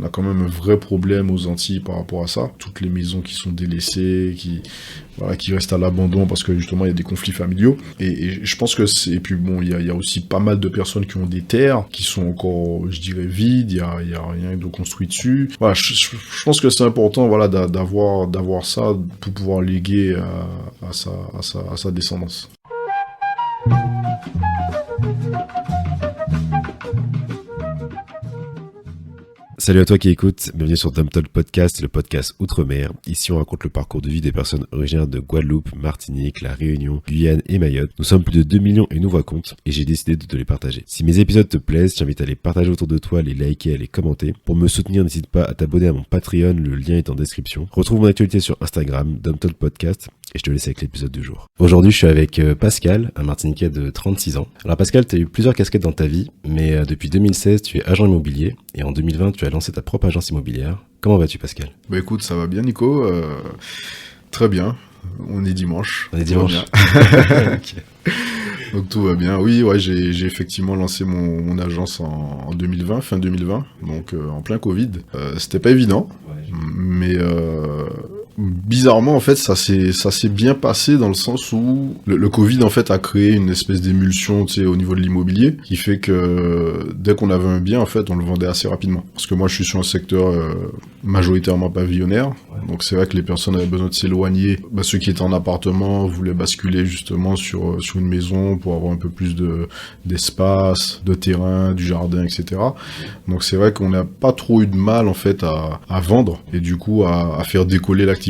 a quand même un vrai problème aux Antilles par rapport à ça. Toutes les maisons qui sont délaissées, qui restent à l'abandon parce que justement il y a des conflits familiaux. Et je pense que et puis bon, il y a aussi pas mal de personnes qui ont des terres qui sont encore, je dirais, vides. Il y a rien de construit dessus. Voilà, je pense que c'est important, voilà, d'avoir ça pour pouvoir léguer à sa descendance. Salut à toi qui écoutes, bienvenue sur Dom Talk Podcast, le podcast Outre-mer. Ici on raconte le parcours de vie des personnes originaires de Guadeloupe, Martinique, La Réunion, Guyane et Mayotte. Nous sommes plus de 2 millions et nous voix compte et j'ai décidé de te les partager. Si mes épisodes te plaisent, je t'invite à les partager autour de toi, à les liker, à les commenter. Pour me soutenir, n'hésite pas à t'abonner à mon Patreon, le lien est en description. Retrouve mon actualité sur Instagram, Dom Talk Podcast. Et je te laisse avec l'épisode du jour. Aujourd'hui, je suis avec Pascal, un Martiniquais de 36 ans. Alors Pascal, tu as eu plusieurs casquettes dans ta vie, mais depuis 2016, tu es agent immobilier et en 2020, tu as lancé ta propre agence immobilière. Comment vas-tu, Pascal ? Bah écoute, ça va bien, Nico. Très bien. On est dimanche. On est dimanche. Okay. Donc tout va bien. Oui, ouais, j'ai effectivement lancé mon agence en 2020, fin 2020, donc en plein Covid. C'était pas évident, mais bizarrement, en fait, ça s'est bien passé dans le sens où le Covid, en fait, a créé une espèce d'émulsion, tu sais, au niveau de l'immobilier, qui fait que dès qu'on avait un bien, en fait, on le vendait assez rapidement. Parce que moi, je suis sur un secteur majoritairement pavillonnaire, donc c'est vrai que les personnes avaient besoin de s'éloigner. Bah, ceux qui étaient en appartement voulaient basculer justement sur une maison pour avoir un peu plus d'espace, de terrain, du jardin, etc. Donc c'est vrai qu'on n'a pas trop eu de mal, en fait, à vendre et du coup à faire décoller l'activité.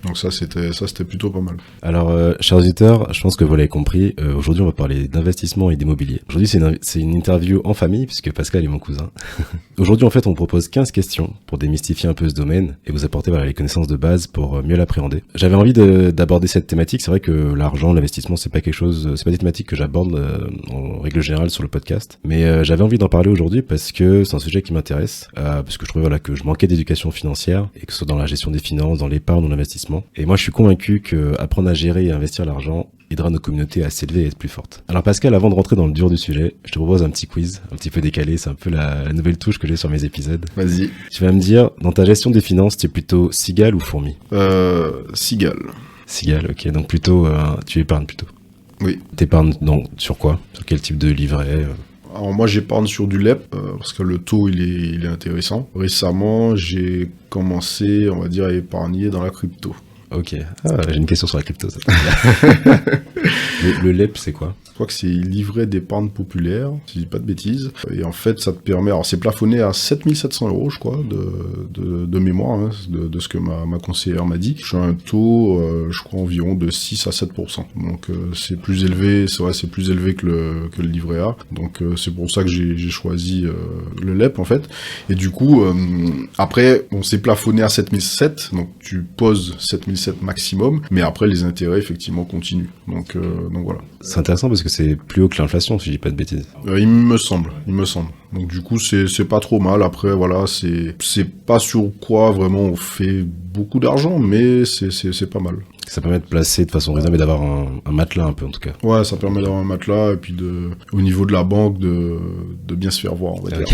Donc ça c'était plutôt pas mal. Alors chers auditeurs, je pense que vous l'avez compris, aujourd'hui on va parler d'investissement et d'immobilier. Aujourd'hui c'est une interview en famille puisque Pascal est mon cousin. Aujourd'hui en fait on propose 15 questions pour démystifier un peu ce domaine et vous apporter les connaissances de base pour mieux l'appréhender. J'avais envie d'aborder cette thématique, c'est vrai que l'argent, l'investissement c'est pas des thématiques que j'aborde en règle générale sur le podcast, mais j'avais envie d'en parler aujourd'hui parce que c'est un sujet qui m'intéresse, parce que je trouvais que je manquais d'éducation financière et que ce soit dans la gestion des finances, dans l'épargne, dans l'investissement. Et moi, je suis convaincu que apprendre à gérer et investir l'argent aidera nos communautés à s'élever et être plus fortes. Alors Pascal, avant de rentrer dans le dur du sujet, je te propose un petit quiz, un petit peu décalé, c'est un peu la nouvelle touche que j'ai sur mes épisodes. Vas-y. Tu vas me dire, dans ta gestion des finances, tu es plutôt cigale ou fourmi ? Cigale. Cigale, ok, donc plutôt, tu épargnes plutôt. Oui. T'épargnes donc sur quoi ? Sur quel type de livret ? Alors moi j'épargne sur du LEP parce que le taux il est intéressant. Récemment j'ai commencé, on va dire, à épargner dans la crypto. Ok, j'ai une question sur la crypto. Ça le LEP c'est quoi ? Je crois que c'est livret d'épargne populaire, si je dis pas de bêtises. Et en fait, ça te permet... Alors, c'est plafonné à 7 700 €, je crois, de mémoire, hein, de ce que ma conseillère m'a dit. Je suis à un taux, je crois, environ de 6 à 7%. Donc, c'est plus élevé, c'est vrai, c'est plus élevé que le livret A. Donc, c'est pour ça que j'ai choisi le LEP, en fait. Et du coup, après, on s'est plafonné à 7 700, donc tu poses 7 700 maximum, mais après, les intérêts, effectivement, continuent. Donc voilà. C'est intéressant parce que c'est plus haut que l'inflation, si je dis pas de bêtises. Il me semble. Donc du coup, c'est pas trop mal. Après, voilà, c'est pas sur quoi vraiment on fait beaucoup d'argent, mais c'est pas mal. Ça permet de placer de façon raisonnable et d'avoir un matelas un peu en tout cas. Ouais, ça permet d'avoir un matelas et puis au niveau de la banque de bien se faire voir, on va dire.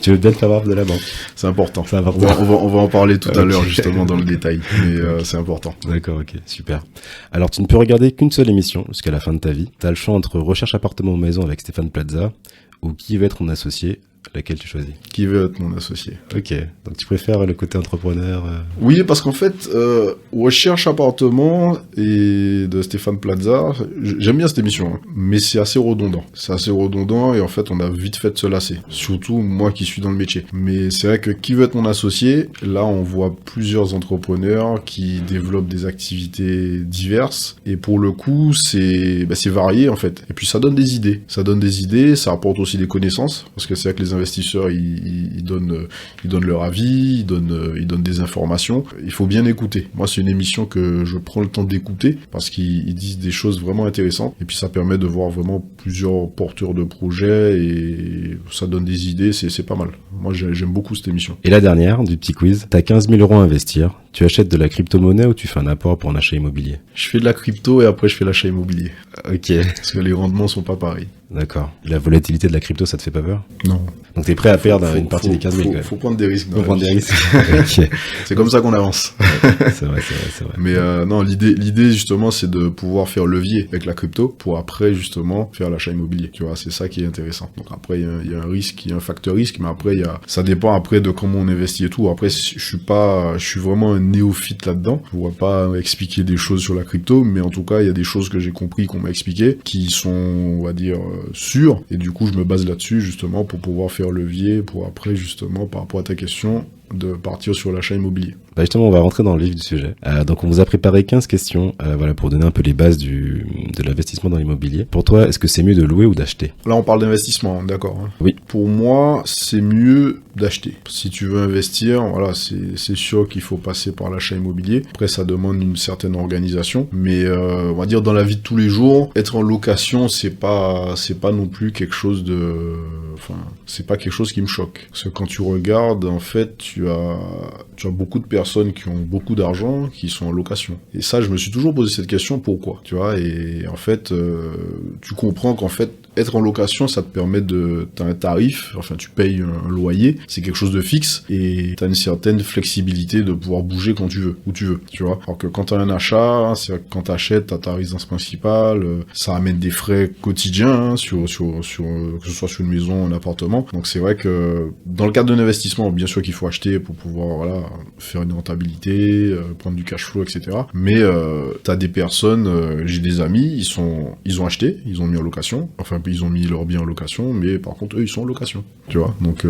Tu veux bien te faire voir de la banque. C'est important. C'est important. On va en parler tout à l'heure justement dans le détail, mais c'est important. D'accord, ok, super. Alors tu ne peux regarder qu'une seule émission jusqu'à la fin de ta vie. T'as le choix entre Recherche appartement ou maison avec Stéphane Plaza ou Qui veut être mon associé. Laquelle tu choisis ? Qui veut être mon associé. Ok, donc tu préfères le côté entrepreneur Oui, parce qu'en fait, Recherche appartement et de Stéphane Plaza, j'aime bien cette émission, hein, mais c'est assez redondant. Et en fait, on a vite fait de se lasser. Surtout moi qui suis dans le métier. Mais c'est vrai que Qui veut être mon associé, là, on voit plusieurs entrepreneurs qui développent des activités diverses. Et pour le coup, c'est varié, en fait. Et puis, ça donne des idées. Ça apporte aussi des connaissances. Parce que c'est vrai que les investisseurs, ils donnent leur avis, ils donnent des informations. Il faut bien écouter. Moi, c'est une émission que je prends le temps d'écouter parce qu'ils disent des choses vraiment intéressantes. Et puis, ça permet de voir vraiment plusieurs porteurs de projets et ça donne des idées. C'est pas mal. Moi, j'aime beaucoup cette émission. Et la dernière, du petit quiz. T'as 15 000 € à investir. Tu achètes de la crypto-monnaie ou tu fais un apport pour un achat immobilier ? Je fais de la crypto et après, je fais l'achat immobilier. Ok. Parce que les rendements sont pas pareils. D'accord. La volatilité de la crypto, ça te fait pas peur? Non. Donc t'es prêt à perdre une partie des 15 000 quand même. Faut prendre des risques. Faut prendre des risques. Ok. C'est comme ça qu'on avance. C'est vrai. Mais non, l'idée justement, c'est de pouvoir faire levier avec la crypto pour après justement faire l'achat immobilier. Tu vois, c'est ça qui est intéressant. Donc après, il y a un risque, il y a un facteur risque, mais après, ça dépend après de comment on investit et tout. Après, je suis vraiment un néophyte là-dedans. Je pourrais pas expliquer des choses sur la crypto, mais en tout cas, il y a des choses que j'ai compris, qu'on m'a expliqué, qui sont, on va dire, sûres. Et du coup, je me base là-dessus justement pour pouvoir faire levier, pour après justement, par rapport à ta question, de partir sur l'achat immobilier. Bah justement, on va rentrer dans le vif du sujet. Donc on vous a préparé 15 questions voilà, pour donner un peu les bases de l'investissement dans l'immobilier. Pour toi, est-ce que c'est mieux de louer ou d'acheter? Là, on parle d'investissement, d'accord, hein. Oui. Pour moi, c'est mieux d'acheter. Si tu veux investir, voilà, c'est sûr qu'il faut passer par l'achat immobilier. Après, ça demande une certaine organisation. Mais on va dire, dans la vie de tous les jours, être en location, c'est pas non plus quelque chose de... Enfin, c'est pas quelque chose qui me choque. Parce que quand tu regardes, en fait, tu as beaucoup de personnes qui ont beaucoup d'argent qui sont en location. Et ça, je me suis toujours posé cette question, pourquoi? Tu vois, et en fait, tu comprends qu'en fait, être en location, ça te permet t'as un tarif, enfin tu payes un loyer, c'est quelque chose de fixe, et t'as une certaine flexibilité de pouvoir bouger quand tu veux, où tu veux, tu vois. Alors que quand t'as un achat, c'est quand t'achètes, t'as ta résidence principale, ça amène des frais quotidiens, que ce soit sur une maison, un appartement. Donc c'est vrai que dans le cadre d'un investissement, bien sûr qu'il faut acheter pour pouvoir, voilà, faire une rentabilité, prendre du cash flow, etc. Mais t'as des personnes, j'ai des amis, ils ont acheté, ils ont mis en location, enfin ils ont mis leur bien en location, mais par contre eux ils sont en location, tu vois. Donc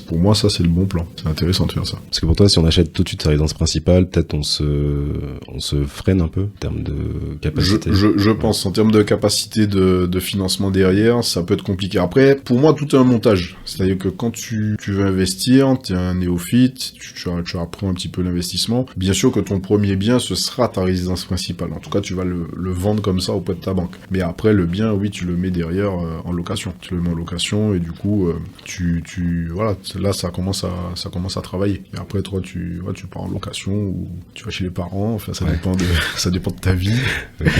pour moi ça c'est le bon plan, c'est intéressant de faire ça. Parce que pour toi, si on achète tout de suite sa résidence principale, peut-être on se freine un peu en termes de capacité. Je pense en termes de capacité de financement derrière, ça peut être compliqué. Après, pour moi tout est un montage, c'est-à-dire que quand tu veux investir, t'es un néophyte, tu apprends un petit peu l'investissement. Bien sûr que ton premier bien ce sera ta résidence principale. En tout cas tu vas le vendre comme ça auprès de ta banque. Mais après le bien, oui, tu le mets derrière en location. Tu le mets en location et du coup voilà, là ça commence à travailler. Et après toi tu pars en location ou tu vas chez les parents, enfin ça dépend de ta vie. Okay.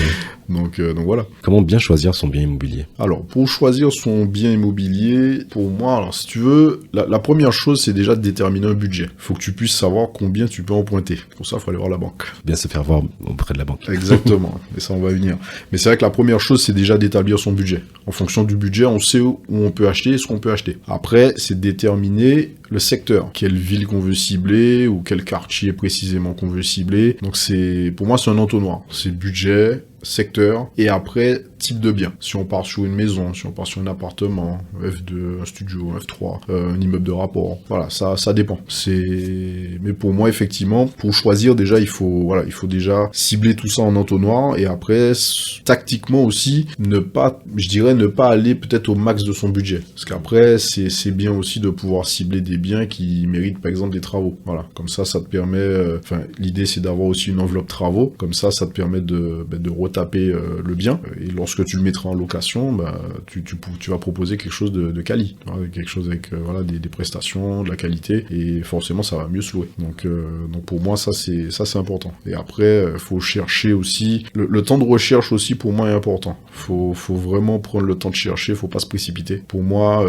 Donc voilà. Comment bien choisir son bien immobilier? Alors pour choisir son bien immobilier, pour moi, alors si tu veux, la première chose c'est déjà de déterminer un budget. Faut que tu puisses savoir combien tu peux emprunter. Pour ça, il faut aller voir la banque. Bien se faire voir auprès de la banque. Exactement. Et ça, on va y venir. Mais c'est vrai que la première chose, c'est déjà d'établir son budget. En fonction du budget, on sait où on peut acheter et ce qu'on peut acheter. Après, c'est de déterminer le secteur. Quelle ville qu'on veut cibler ou quel quartier précisément qu'on veut cibler. Donc pour moi, c'est un entonnoir. C'est budget, secteur, et après, type de bien. Si on part sur une maison, si on part sur un appartement, F2, un studio, F3, un immeuble de rapport, voilà, ça dépend. Mais pour moi, effectivement, pour choisir, déjà, il faut déjà cibler tout ça en entonnoir, et après, tactiquement aussi, ne pas aller peut-être au max de son budget. Parce qu'après, c'est bien aussi de pouvoir cibler des biens qui méritent, par exemple, des travaux. Voilà. Comme ça te permet, l'idée, c'est d'avoir aussi une enveloppe travaux. Comme ça te permet de retaper le bien. Et lorsque tu le mettras en location, tu vas proposer quelque chose de quali. Voilà, quelque chose avec des prestations, de la qualité. Et forcément, ça va mieux se louer. Donc pour moi, ça c'est important. Et après, faut chercher aussi. Le temps de recherche aussi, pour moi, est important. Faut vraiment prendre le temps de chercher. Faut pas se précipiter. Pour moi,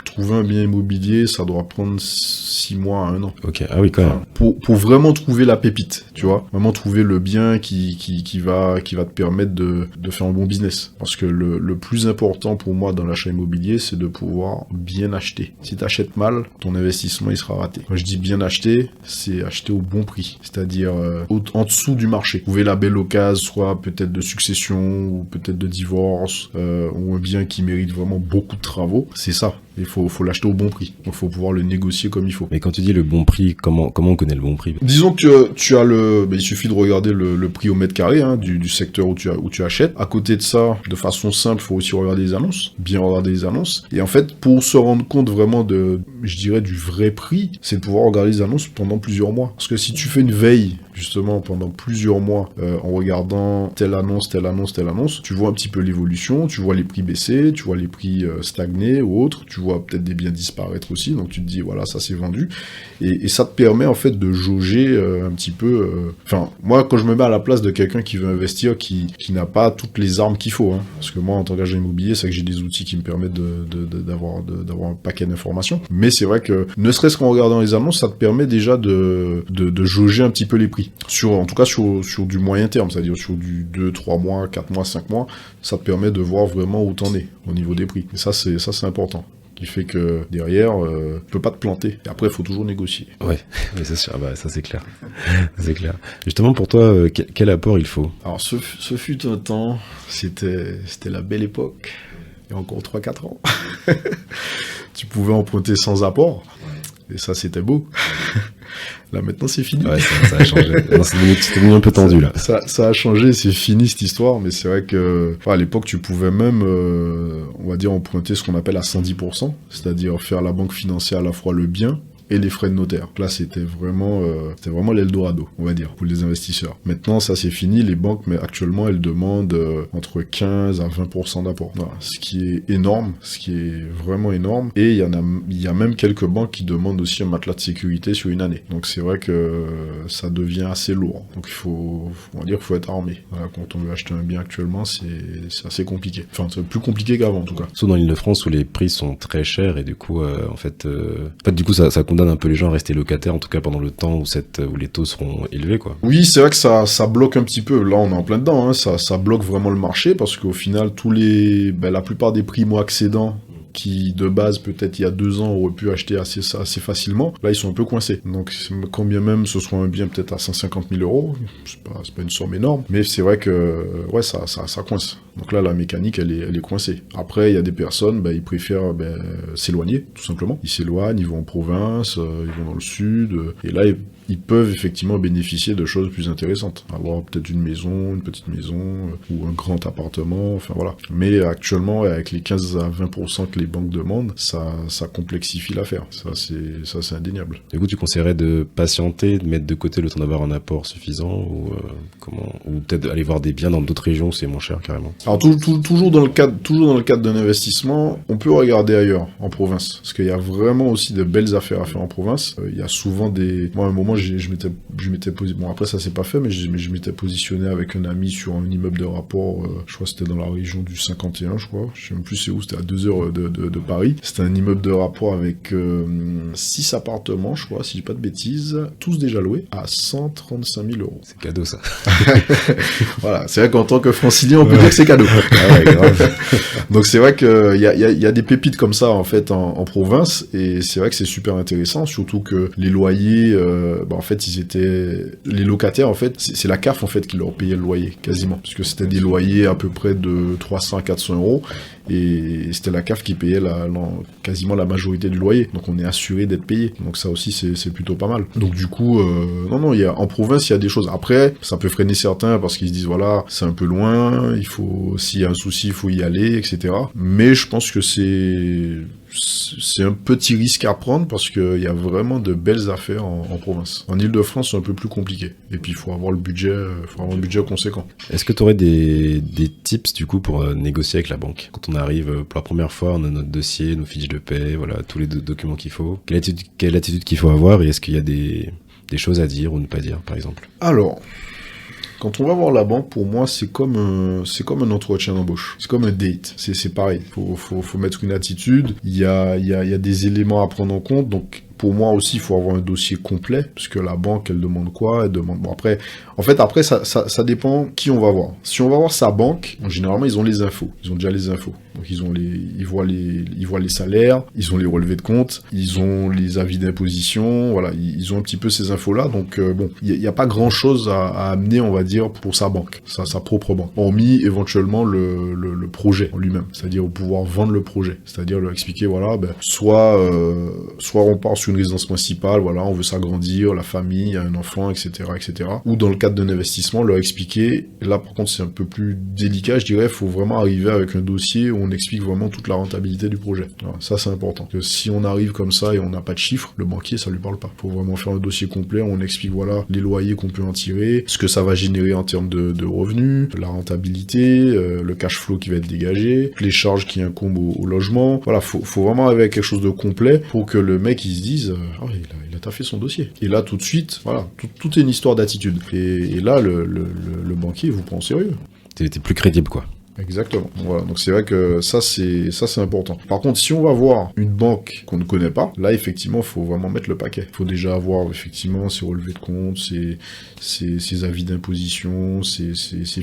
trouver un bien immobilier, ça doit prendre 6 mois à 1 an. Ok, ah oui, quand même. Pour vraiment trouver la pépite, tu vois. Vraiment trouver le bien qui va te permettre de faire un bon business. Parce que le plus important pour moi dans l'achat immobilier, c'est de pouvoir bien acheter. Si tu achètes mal, ton investissement il sera raté. Quand je dis bien acheter, c'est acheter au bon prix. C'est-à-dire en dessous du marché. Trouver la belle occasion, soit peut-être de succession, ou peut-être de divorce, ou un bien qui mérite vraiment beaucoup de travaux. C'est ça. Il faut l'acheter au bon prix. Donc, il faut pouvoir le négocier comme il faut. Mais quand tu dis le bon prix, comment on connaît le bon prix? Disons que tu as il suffit de regarder le prix au mètre carré, du secteur où tu achètes. À côté de ça, de façon simple, il faut aussi regarder les annonces. Bien regarder les annonces. Et en fait, pour se rendre compte vraiment du vrai prix, c'est de pouvoir regarder les annonces pendant plusieurs mois. Parce que si tu fais une veille, justement, pendant plusieurs mois, en regardant telle annonce, tu vois un petit peu l'évolution, tu vois les prix baisser, tu vois les prix stagner ou autre, tu vois peut-être des biens disparaître aussi, donc tu te dis voilà, ça c'est vendu, et ça te permet en fait de jauger un petit peu. Enfin, moi quand je me mets à la place de quelqu'un qui veut investir, qui n'a pas toutes les armes qu'il faut, hein, parce que moi en tant qu'agent immobilier, c'est que j'ai des outils qui me permettent d'avoir un paquet d'informations, mais c'est vrai que ne serait-ce qu'en regardant les annonces, ça te permet déjà de jauger un petit peu les prix, en tout cas sur du moyen terme, c'est-à-dire sur du 2, 3 mois, 4 mois, 5 mois, ça te permet de voir vraiment où t'en es au niveau des prix. Et ça c'est important. Qui fait que derrière, tu peux pas te planter. Et après, il faut toujours négocier. Ouais, mais c'est sûr, bah, ça c'est clair. C'est clair. Justement, pour toi, quel apport il faut? Alors, ce fut un temps, c'était la belle époque. Il y a encore 3-4 ans. Tu pouvais emprunter sans apport. Et ça, c'était beau. Là, maintenant, c'est fini. Ouais, ça a changé. C'était devenu un peu tendu, là. Ça a changé, c'est fini, cette histoire. Mais c'est vrai que, à l'époque, tu pouvais même, on va dire, emprunter ce qu'on appelle à 110%. C'est-à-dire faire la banque financer à la fois le bien et les frais de notaire. Là, c'était vraiment l'Eldorado, on va dire, pour les investisseurs. Maintenant, ça, c'est fini. Les banques, mais actuellement, elles demandent entre 15 à 20% d'apport. Voilà. Ce qui est énorme, ce qui est vraiment énorme. Et il y a même quelques banques qui demandent aussi un matelas de sécurité sur une année. Donc, c'est vrai que ça devient assez lourd. Donc, on va dire qu'il faut être armé. Voilà, quand on veut acheter un bien actuellement, c'est assez compliqué. Enfin, c'est plus compliqué qu'avant, en tout cas. Surtout dans l'Île-de-France où les prix sont très chers et du coup, du coup, ça condamne un peu les gens à rester locataires, en tout cas pendant le temps où les taux seront élevés, quoi. Oui, c'est vrai que ça bloque un petit peu. Là, on est en plein dedans, hein. Ça bloque vraiment le marché parce qu'au final, la plupart des primo-accédants qui, de base, peut-être il y a 2 ans, auraient pu acheter assez facilement, là, ils sont un peu coincés. Donc, quand bien même ce soit un bien peut-être à 150 000 euros, c'est pas une somme énorme, mais c'est vrai que, ouais, ça coince. Donc là, la mécanique, elle est coincée. Après, il y a des personnes, ils préfèrent s'éloigner, tout simplement. Ils s'éloignent, ils vont en province, ils vont dans le sud, et là, ils peuvent effectivement bénéficier de choses plus intéressantes. Avoir peut-être une petite maison, ou un grand appartement, enfin voilà. Mais actuellement, avec les 15 à 20% que les banques demandent, ça complexifie l'affaire. Ça, c'est indéniable. Du coup, tu conseillerais de patienter, de mettre de côté le temps d'avoir un apport suffisant, ou peut-être aller voir des biens dans d'autres régions où c'est moins cher, carrément? Alors, toujours dans le cadre d'un investissement, on peut regarder ailleurs, en province. Parce qu'il y a vraiment aussi de belles affaires à faire en province. Il y a souvent moi, à un moment, je m'étais positionné, bon après ça s'est pas fait, mais je m'étais positionné avec un ami sur un immeuble de rapport, je crois que c'était dans la région du 51, je crois, je sais même plus c'est où, c'était à 2 heures de Paris. C'était un immeuble de rapport avec 6 appartements, je crois, si je dis pas de bêtises, tous déjà loués à 135 000 euros. C'est cadeau, ça. Voilà, c'est vrai qu'en tant que francilien, on peut dire que c'est cadeau. Ah ouais, grave. Donc c'est vrai qu'il y a des pépites comme ça en fait en province, et c'est vrai que c'est super intéressant, surtout que les loyers, en fait, les locataires, en fait, c'est la CAF, en fait, qui leur payait le loyer, quasiment. Parce que c'était des loyers à peu près de 300 à 400 euros. Et c'était la CAF qui payait quasiment la majorité du loyer. Donc on est assuré d'être payé. Donc ça aussi, c'est plutôt pas mal. Donc du coup, non, en province, il y a des choses. Après, ça peut freiner certains parce qu'ils se disent, voilà, c'est un peu loin, s'il y a un souci, il faut y aller, etc. Mais je pense que c'est un petit risque à prendre parce qu'il y a vraiment de belles affaires en province. En Île-de-France, c'est un peu plus compliqué. Et puis, il faut avoir le budget conséquent. Est-ce que tu aurais des tips, du coup, pour négocier avec la banque? Quand on arrive pour la première fois, on a notre dossier, nos fiches de paie, voilà, tous les documents qu'il faut. Quelle attitude qu'il faut avoir, et est-ce qu'il y a des choses à dire ou ne pas dire, par exemple? Alors, quand on va voir la banque, pour moi, c'est comme un entretien d'embauche. C'est comme un date. C'est pareil. Faut mettre une attitude. Il y a des éléments à prendre en compte. Donc, pour moi aussi, il faut avoir un dossier complet, parce que la banque, elle demande quoi? Elle demande... Bon, après, ça dépend qui on va voir. Si on va voir sa banque, généralement, ils ont les infos. Ils ont déjà les infos. Donc, ils voient les salaires, ils ont les relevés de compte, ils ont les avis d'imposition, voilà, ils ont un petit peu ces infos-là. Donc, il n'y a pas grand-chose à amener, on va dire, pour sa banque, sa propre banque. Hormis, éventuellement, le projet en lui-même. C'est-à-dire, pouvoir vendre le projet. C'est-à-dire, leur expliquer, voilà, soit on part sur sur une résidence principale, voilà, on veut s'agrandir, la famille, un enfant, etc., etc. Ou dans le cadre d'un investissement, leur expliquer, là par contre c'est un peu plus délicat, je dirais, il faut vraiment arriver avec un dossier où on explique vraiment toute la rentabilité du projet. Voilà, ça c'est important. Que si on arrive comme ça et on n'a pas de chiffres, le banquier ça lui parle pas. Il faut vraiment faire un dossier complet où on explique voilà les loyers qu'on peut en tirer, ce que ça va générer en termes de revenus, la rentabilité, le cash flow qui va être dégagé, les charges qui incombent au logement. Voilà, faut vraiment arriver avec quelque chose de complet pour que le mec il se dise il a taffé son dossier. Et là tout de suite, voilà, tout est une histoire d'attitude. Et là le banquier vous prend au sérieux. T'es plus crédible, quoi. Exactement. Voilà. Donc c'est vrai que ça c'est important. Par contre, si on va voir une banque qu'on ne connaît pas, là effectivement, faut vraiment mettre le paquet. Faut déjà avoir effectivement ses relevés de compte, ses avis d'imposition, ses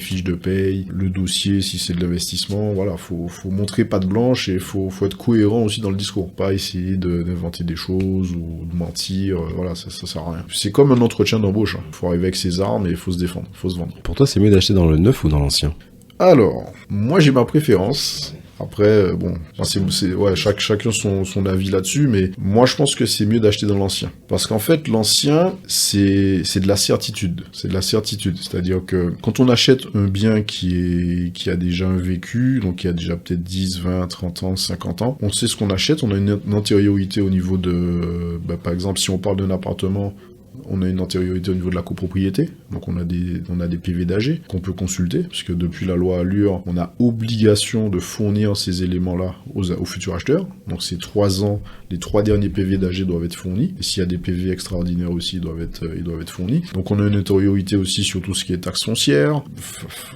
fiches de paye, le dossier si c'est de l'investissement. Voilà, faut montrer patte blanche et faut être cohérent aussi dans le discours. Pas essayer d'inventer des choses ou de mentir. Voilà, ça sert à rien. C'est comme un entretien d'embauche. Hein. Faut arriver avec ses armes et faut se défendre, faut se vendre. Pour toi, c'est mieux d'acheter dans le neuf ou dans l'ancien? Alors, moi j'ai ma préférence. Après, bon, ouais, chacun son avis là-dessus, mais moi je pense que c'est mieux d'acheter dans l'ancien. Parce qu'en fait, l'ancien, c'est de la certitude. C'est de la certitude. C'est-à-dire que quand on achète un bien qui a déjà un vécu, donc qui a déjà peut-être 10, 20, 30 ans, 50 ans, on sait ce qu'on achète, on a une antériorité au niveau de, par exemple, si on parle d'un appartement, on a une antériorité au niveau de la copropriété, donc on a des PV d'AG qu'on peut consulter, puisque depuis la loi Allure, on a obligation de fournir ces éléments-là aux futurs acheteurs. Donc ces 3 ans, les 3 derniers PV d'AG doivent être fournis, et s'il y a des PV extraordinaires aussi, ils doivent être fournis. Donc on a une antériorité aussi sur tout ce qui est taxes foncières,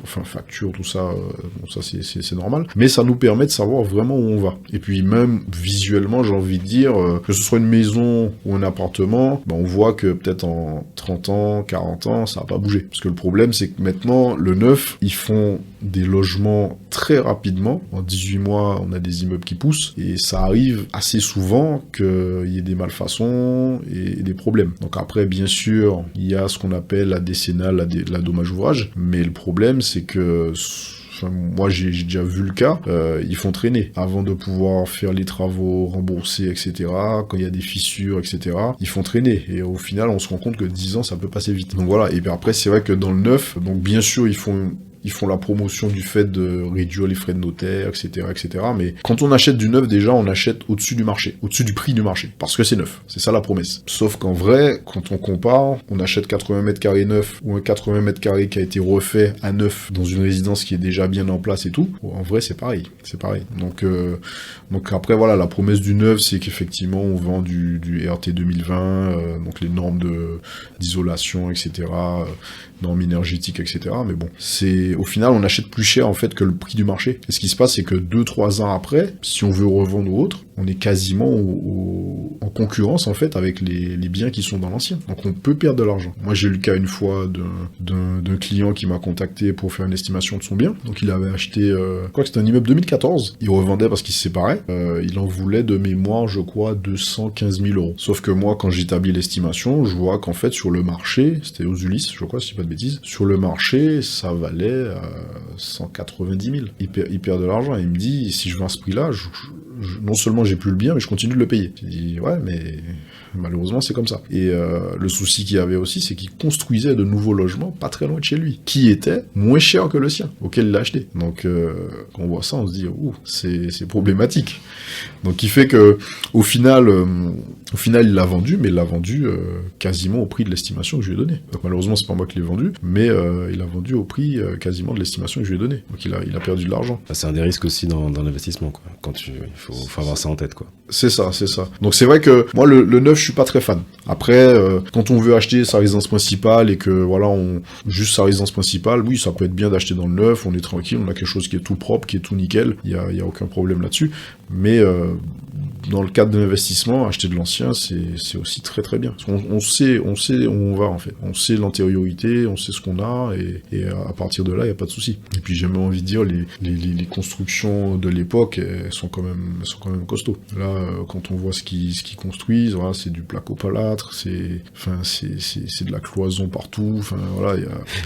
enfin facture, tout ça, bon, ça c'est normal, mais ça nous permet de savoir vraiment où on va. Et puis même visuellement, j'ai envie de dire, que ce soit une maison ou un appartement, on voit que peut-être en 30 ans, 40 ans, ça va pas bouger. Parce que le problème, c'est que maintenant, le neuf, ils font des logements très rapidement. En 18 mois, on a des immeubles qui poussent. Et ça arrive assez souvent qu'il y ait des malfaçons et des problèmes. Donc après, bien sûr, il y a ce qu'on appelle la décennale, la dommage ouvrage. Mais le problème, c'est que... moi j'ai déjà vu le cas, ils font traîner avant de pouvoir faire les travaux remboursés, etc. Quand il y a des fissures, etc. Ils font traîner et au final on se rend compte que 10 ans ça peut passer vite. Donc voilà, et puis après c'est vrai que dans le neuf, donc bien sûr ils font la promotion du fait de réduire les frais de notaire, etc., etc. Mais quand on achète du neuf, déjà, on achète au-dessus du marché, au-dessus du prix du marché, parce que c'est neuf. C'est ça la promesse. Sauf qu'en vrai, quand on compare, on achète 80 mètres carrés neuf ou un 80 mètres carrés qui a été refait à neuf dans une résidence qui est déjà bien en place et tout. En vrai, c'est pareil. C'est pareil. Donc après, voilà, la promesse du neuf, c'est qu'effectivement, on vend du RT 2020, donc les normes d'isolation, etc., normes énergétiques, etc. Mais bon, au final, on achète plus cher, en fait, que le prix du marché. Et ce qui se passe, c'est que 2-3 ans après, si on veut revendre ou autre, on est quasiment en concurrence, en fait, avec les biens qui sont dans l'ancien. Donc, on peut perdre de l'argent. Moi, j'ai eu le cas une fois d'un client qui m'a contacté pour faire une estimation de son bien. Donc, il avait acheté, je crois que c'était un immeuble 2014. Il revendait parce qu'il se séparait. Il en voulait de mémoire, je crois, 215 000 euros. Sauf que moi, quand j'établis l'estimation, je vois qu'en fait, sur le marché, c'était aux Ulysse, je crois, si je dis pas de bêtises, sur le marché, ça valait 190 000. Il perd de l'argent. Il me dit, si je vends à ce prix-là, non seulement j'ai plus le bien, mais je continue de le payer. J'ai dit, ouais, mais malheureusement, c'est comme ça. Et le souci qu'il y avait aussi, c'est qu'il construisait de nouveaux logements pas très loin de chez lui, qui étaient moins chers que le sien, auquel il l'a acheté. Donc, quand on voit ça, on se dit, ouh, c'est problématique. Donc, il fait que, au final, il l'a vendu, mais il l'a vendu quasiment au prix de l'estimation que je lui ai donné. Donc, malheureusement, c'est pas moi qui l'ai vendu, mais il a vendu au prix quasiment de l'estimation que je lui ai donné. Donc, il a perdu de l'argent. C'est un des risques aussi dans l'investissement, quoi. Il faut avoir ça en tête, quoi. C'est ça. Donc, c'est vrai que moi, le neuf, je suis pas très fan. Après, quand on veut acheter sa résidence principale et que, voilà, juste sa résidence principale, oui, ça peut être bien d'acheter dans le neuf, on est tranquille, on a quelque chose qui est tout propre, qui est tout nickel, il y a aucun problème là-dessus. Mais dans le cadre de l'investissement, acheter de l'ancien, c'est aussi très très bien. Parce qu'on sait où on va, en fait. On sait l'antériorité, on sait ce qu'on a, et à partir de là, il n'y a pas de souci. Et puis, j'ai même envie de dire, les constructions de l'époque, elles sont quand même costauds. Là, quand on voit ce qu'ils construisent, voilà, c'est du placo-palâtre, c'est de la cloison partout, enfin, voilà,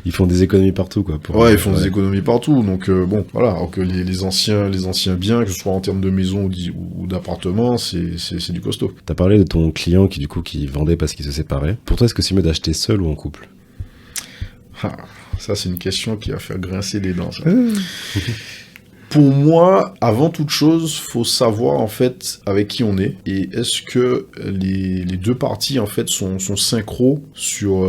Ils font des économies partout, quoi. Ils font des économies partout, donc bon, voilà, alors que les anciens biens, que ce soit en termes de maison ou d'appartement, vraiment, c'est du costaud. T'as parlé de ton client qui vendait parce qu'il se séparait. Pour toi, est-ce que c'est mieux d'acheter seul ou en couple? Ça, c'est une question qui va faire grincer les dents. Pour moi, avant toute chose, faut savoir en fait avec qui on est et est-ce que les deux parties en fait sont synchro sur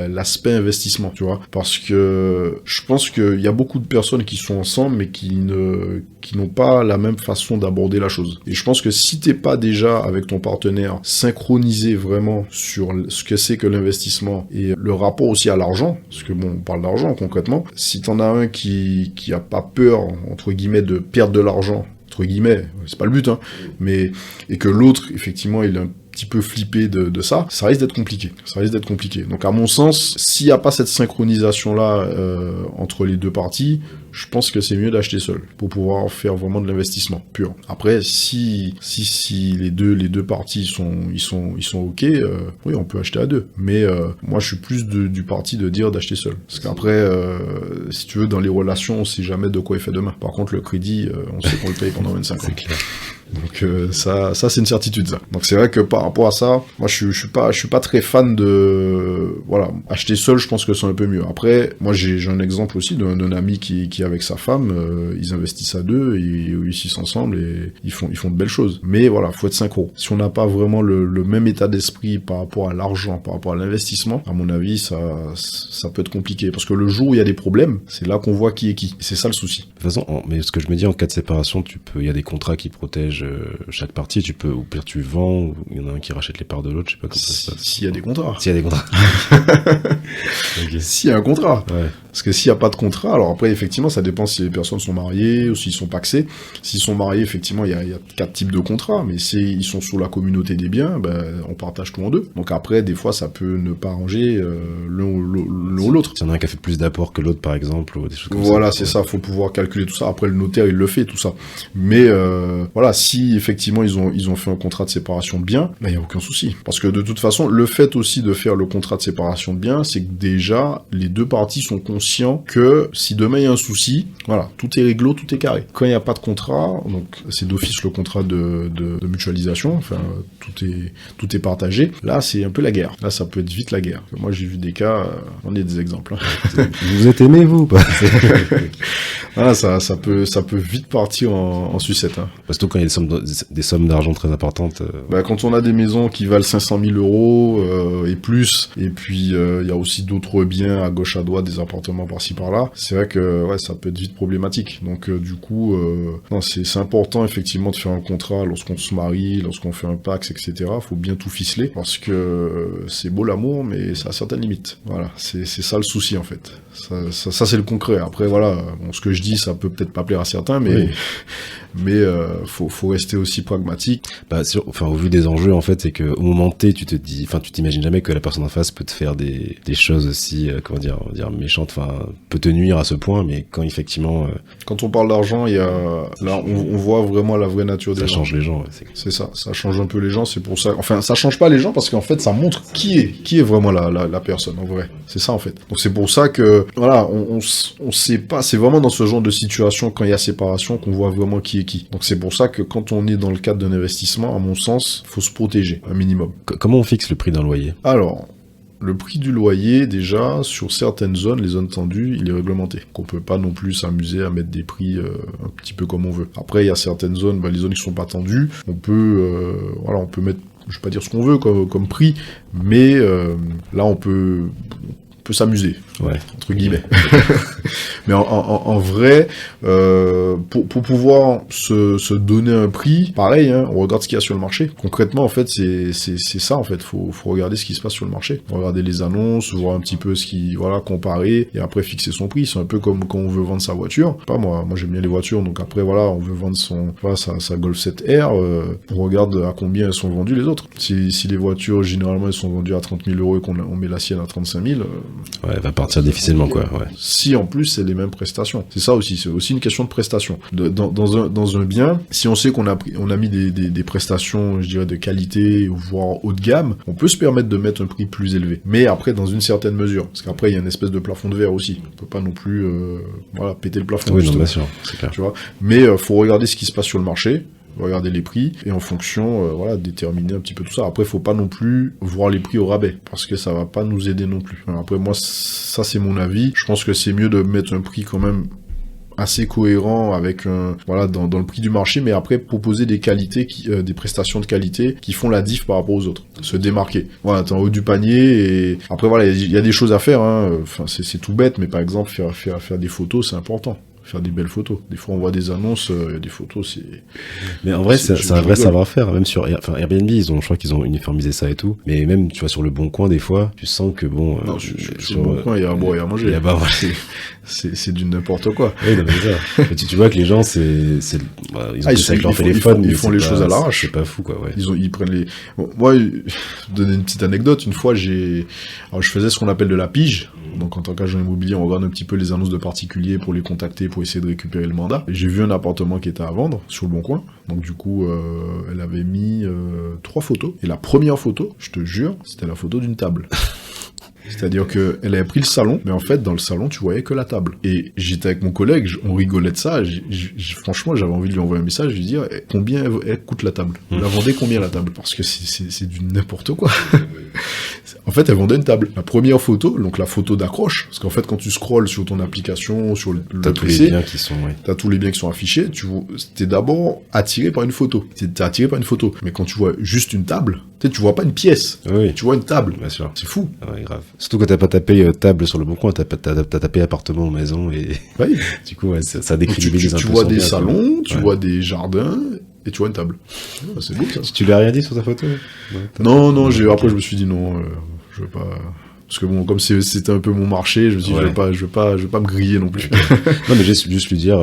l'aspect investissement, tu vois. Parce que je pense qu'il y a beaucoup de personnes qui sont ensemble mais qui n'ont pas la même façon d'aborder la chose. Et je pense que si t'es pas déjà avec ton partenaire synchronisé vraiment sur ce que c'est que l'investissement et le rapport aussi à l'argent, parce que bon, on parle d'argent concrètement, si t'en as un qui a pas peur, entre guillemets, de perdre de l'argent, entre guillemets, c'est pas le but, hein, mais, et que l'autre, effectivement, il est un petit peu flippé de ça, ça risque d'être compliqué. Donc, à mon sens, s'il n'y a pas cette synchronisation-là entre les deux parties, je pense que c'est mieux d'acheter seul pour pouvoir faire vraiment de l'investissement pur. Après, si les deux parties ils sont ok, oui, on peut acheter à deux. Mais moi, je suis plus du parti de dire d'acheter seul. Parce qu'après, si tu veux, dans les relations, on sait jamais de quoi est fait demain. Par contre, le crédit, on sait qu'on le paye pendant 25 ans. C'est clair. Donc ça c'est une certitude ça. Donc c'est vrai que par rapport à ça, moi je suis pas très fan de acheter seul, je pense que c'est un peu mieux. Après, moi j'ai un exemple aussi d'un ami qui est avec sa femme, ils investissent à deux, ils réussissent ensemble et ils font de belles choses. Mais voilà, faut être synchro. Si on n'a pas vraiment le même état d'esprit par rapport à l'argent, par rapport à l'investissement, à mon avis ça peut être compliqué parce que le jour où il y a des problèmes, c'est là qu'on voit qui est qui. Et c'est ça le souci. De toute façon, mais ce que je me dis, en cas de séparation, il y a des contrats qui protègent chaque partie, ou pire tu vends, ou il y en a un qui rachète les parts de l'autre, je sais pas comment ça se passe. S'il y a des contrats. S'il y a des contrats. Okay. S'il y a un contrat. Ouais. Parce que s'il n'y a pas de contrat, alors après, effectivement, ça dépend si les personnes sont mariées ou s'ils sont pacsés. S'ils sont mariés, effectivement, il y a 4 types de contrats, mais s'ils sont sous la communauté des biens, on partage tout en deux. Donc après, des fois, ça peut ne pas arranger l'un ou l'autre. S'il y en a un qui a fait plus d'apports que l'autre, par exemple, ou des choses comme ça. Voilà, c'est ça, faut pouvoir calculer tout ça. Après, le notaire, il le fait, tout ça. Mais si effectivement, ils ont fait un contrat de séparation de biens, il n'y a aucun souci. Parce que de toute façon, le fait aussi de faire le contrat de séparation de biens, c'est que déjà, les deux parties sont conscients que si demain il y a un souci, voilà, tout est réglo, tout est carré. Quand il n'y a pas de contrat, donc c'est d'office le contrat de mutualisation, enfin tout est partagé. Là, c'est un peu la guerre. Là, ça peut être vite la guerre. Moi, j'ai vu des cas, on est des exemples. Hein. Vous êtes aimés, vous, ou pas? Voilà, ça peut vite partir en sucette. Hein. Parce que quand il y a des sommes d'argent très importantes. Quand on a des maisons qui valent 500 000 euros et plus, et puis il y a aussi d'autres biens à gauche à droite, des appartements par-ci par-là, c'est vrai que ça peut être vite problématique. Donc du coup, c'est important effectivement de faire un contrat lorsqu'on se marie, lorsqu'on fait un Pacs, etc. Faut bien tout ficeler parce que c'est beau l'amour, mais ça a certaines limites. Voilà, c'est ça le souci en fait. Ça c'est le concret. Après ce que je dis, ça peut peut-être pas plaire à certains, mais faut rester aussi pragmatique. Au vu des enjeux en fait, c'est que au moment T, tu t'imagines jamais que la personne en face peut te faire des choses aussi on va dire méchantes, peut te nuire à ce point, mais quand effectivement quand on parle d'argent, il y a là on voit vraiment la vraie nature des gens. Ça change les gens, c'est ça change un peu les gens, c'est pour ça. Enfin, ça change pas les gens parce qu'en fait, ça montre qui est vraiment la personne en vrai. C'est ça en fait. Donc c'est pour ça que on sait pas, c'est vraiment dans ce genre de situation quand il y a séparation qu'on voit vraiment qui est qui. Donc c'est pour ça que quand on est dans le cadre d'un investissement, à mon sens, faut se protéger un minimum. Comment on fixe le prix d'un loyer? Alors, le prix du loyer, déjà, sur certaines zones, les zones tendues, il est réglementé. Qu'on peut pas non plus s'amuser à mettre des prix un petit peu comme on veut. Après, il y a certaines zones, les zones qui sont pas tendues, on peut mettre, je vais pas dire ce qu'on veut comme prix, mais là, on peut s'amuser, entre guillemets. Mais en vrai, pour pouvoir se donner un prix, pareil, hein, on regarde ce qu'il y a sur le marché. Concrètement, en fait, c'est ça, en fait. Faut regarder ce qui se passe sur le marché. Regarder les annonces, voir un petit peu comparer, et après fixer son prix. C'est un peu comme quand on veut vendre sa voiture. Pas moi j'aime bien les voitures, donc après, on veut vendre sa Golf 7R, on regarde à combien elles sont vendues les autres. Si les voitures, généralement, elles sont vendues à 30 000 euros et qu'on met la sienne à 35 000, elle va partir difficilement, quoi. Ouais. Si en plus c'est les mêmes prestations, c'est ça aussi, c'est aussi une question de prestation. Dans un bien, si on sait qu'on a mis des prestations, je dirais de qualité, voire haut de gamme, on peut se permettre de mettre un prix plus élevé. Mais après dans une certaine mesure, parce qu'après il y a une espèce de plafond de verre aussi. On peut pas non plus péter le plafond. Oui, non, bien sûr, c'est clair. Tu vois. Mais faut regarder ce qui se passe sur le marché. regarder les prix, et en fonction, voilà, déterminer un petit peu tout ça. Après, faut pas non plus voir les prix au rabais, parce que ça va pas nous aider non plus. Alors après, moi, ça c'est mon avis. Je pense que c'est mieux de mettre un prix quand même assez cohérent avec voilà dans le prix du marché, mais après proposer des qualités des prestations de qualité qui font la diff par rapport aux autres, se démarquer. Voilà, t'es en haut du panier, et après voilà, il y a des choses à faire, hein. Enfin c'est tout bête, mais par exemple faire des photos, c'est important. Faire des belles photos. Des fois, on voit des annonces, il y a des photos, c'est... Mais en vrai, c'est un vrai savoir-faire. Même sur Airbnb, je crois qu'ils ont uniformisé ça et tout. Mais même, tu vois, sur le Bon Coin, des fois, tu sens que bon... Non, sur le Bon Coin, il y a à boire et à manger. Il y a bah, c'est du n'importe quoi. Oui, non, mais ça. tu vois que les gens, bah, ils ont ça avec leur téléphone. Ils font les choses à l'arrache. C'est pas fou, quoi, ouais. Ils prennent les... Bon, moi, je vais donner une petite anecdote. Une fois, je faisais ce qu'on appelle de la pige. Donc, en tant qu'agent immobilier, on regarde un petit peu les annonces de particuliers pour les contacter, pour essayer de récupérer le mandat. J'ai vu un appartement qui était à vendre sur le Bon Coin. Donc, du coup, elle avait mis 3 photos. Et la première photo, je te jure, c'était la photo d'une table. C'est-à-dire qu'elle avait pris le salon, mais en fait, dans le salon, tu voyais que la table. Et j'étais avec mon collègue, on rigolait de ça. Franchement, j'avais envie de lui envoyer un message, lui dire combien elle coûte la table. Vous la vendez combien la table? Parce que c'est du n'importe quoi. En fait, elle vendait une table. La première photo, donc la photo d'accroche, parce qu'en fait, quand tu scrolles sur ton application, sur le t'as PC, tous les biens qui sont, ouais. T'as tous les biens qui sont affichés, t'es d'abord attiré par une photo. T'es attiré par une photo. Mais quand tu vois juste une table, tu vois pas une pièce. Oui. Tu vois une table. Bien sûr. C'est fou. Ah ouais, grave. Surtout quand t'as pas tapé table sur le Bon Coin, t'as tapé appartement ou maison, et Oui. du coup, ouais, ça décrédibilise un peu. Tu vois son des bien, salons, tu ouais. vois des jardins, et tu vois une table. Ah, c'est beau, ça. Tu lui as rien dit sur ta photo? Non, après je me suis dit non, je veux pas... Parce que bon, comme c'était un peu mon marché, je me suis dit, ouais. je vais pas me griller non plus. Non, mais juste lui dire,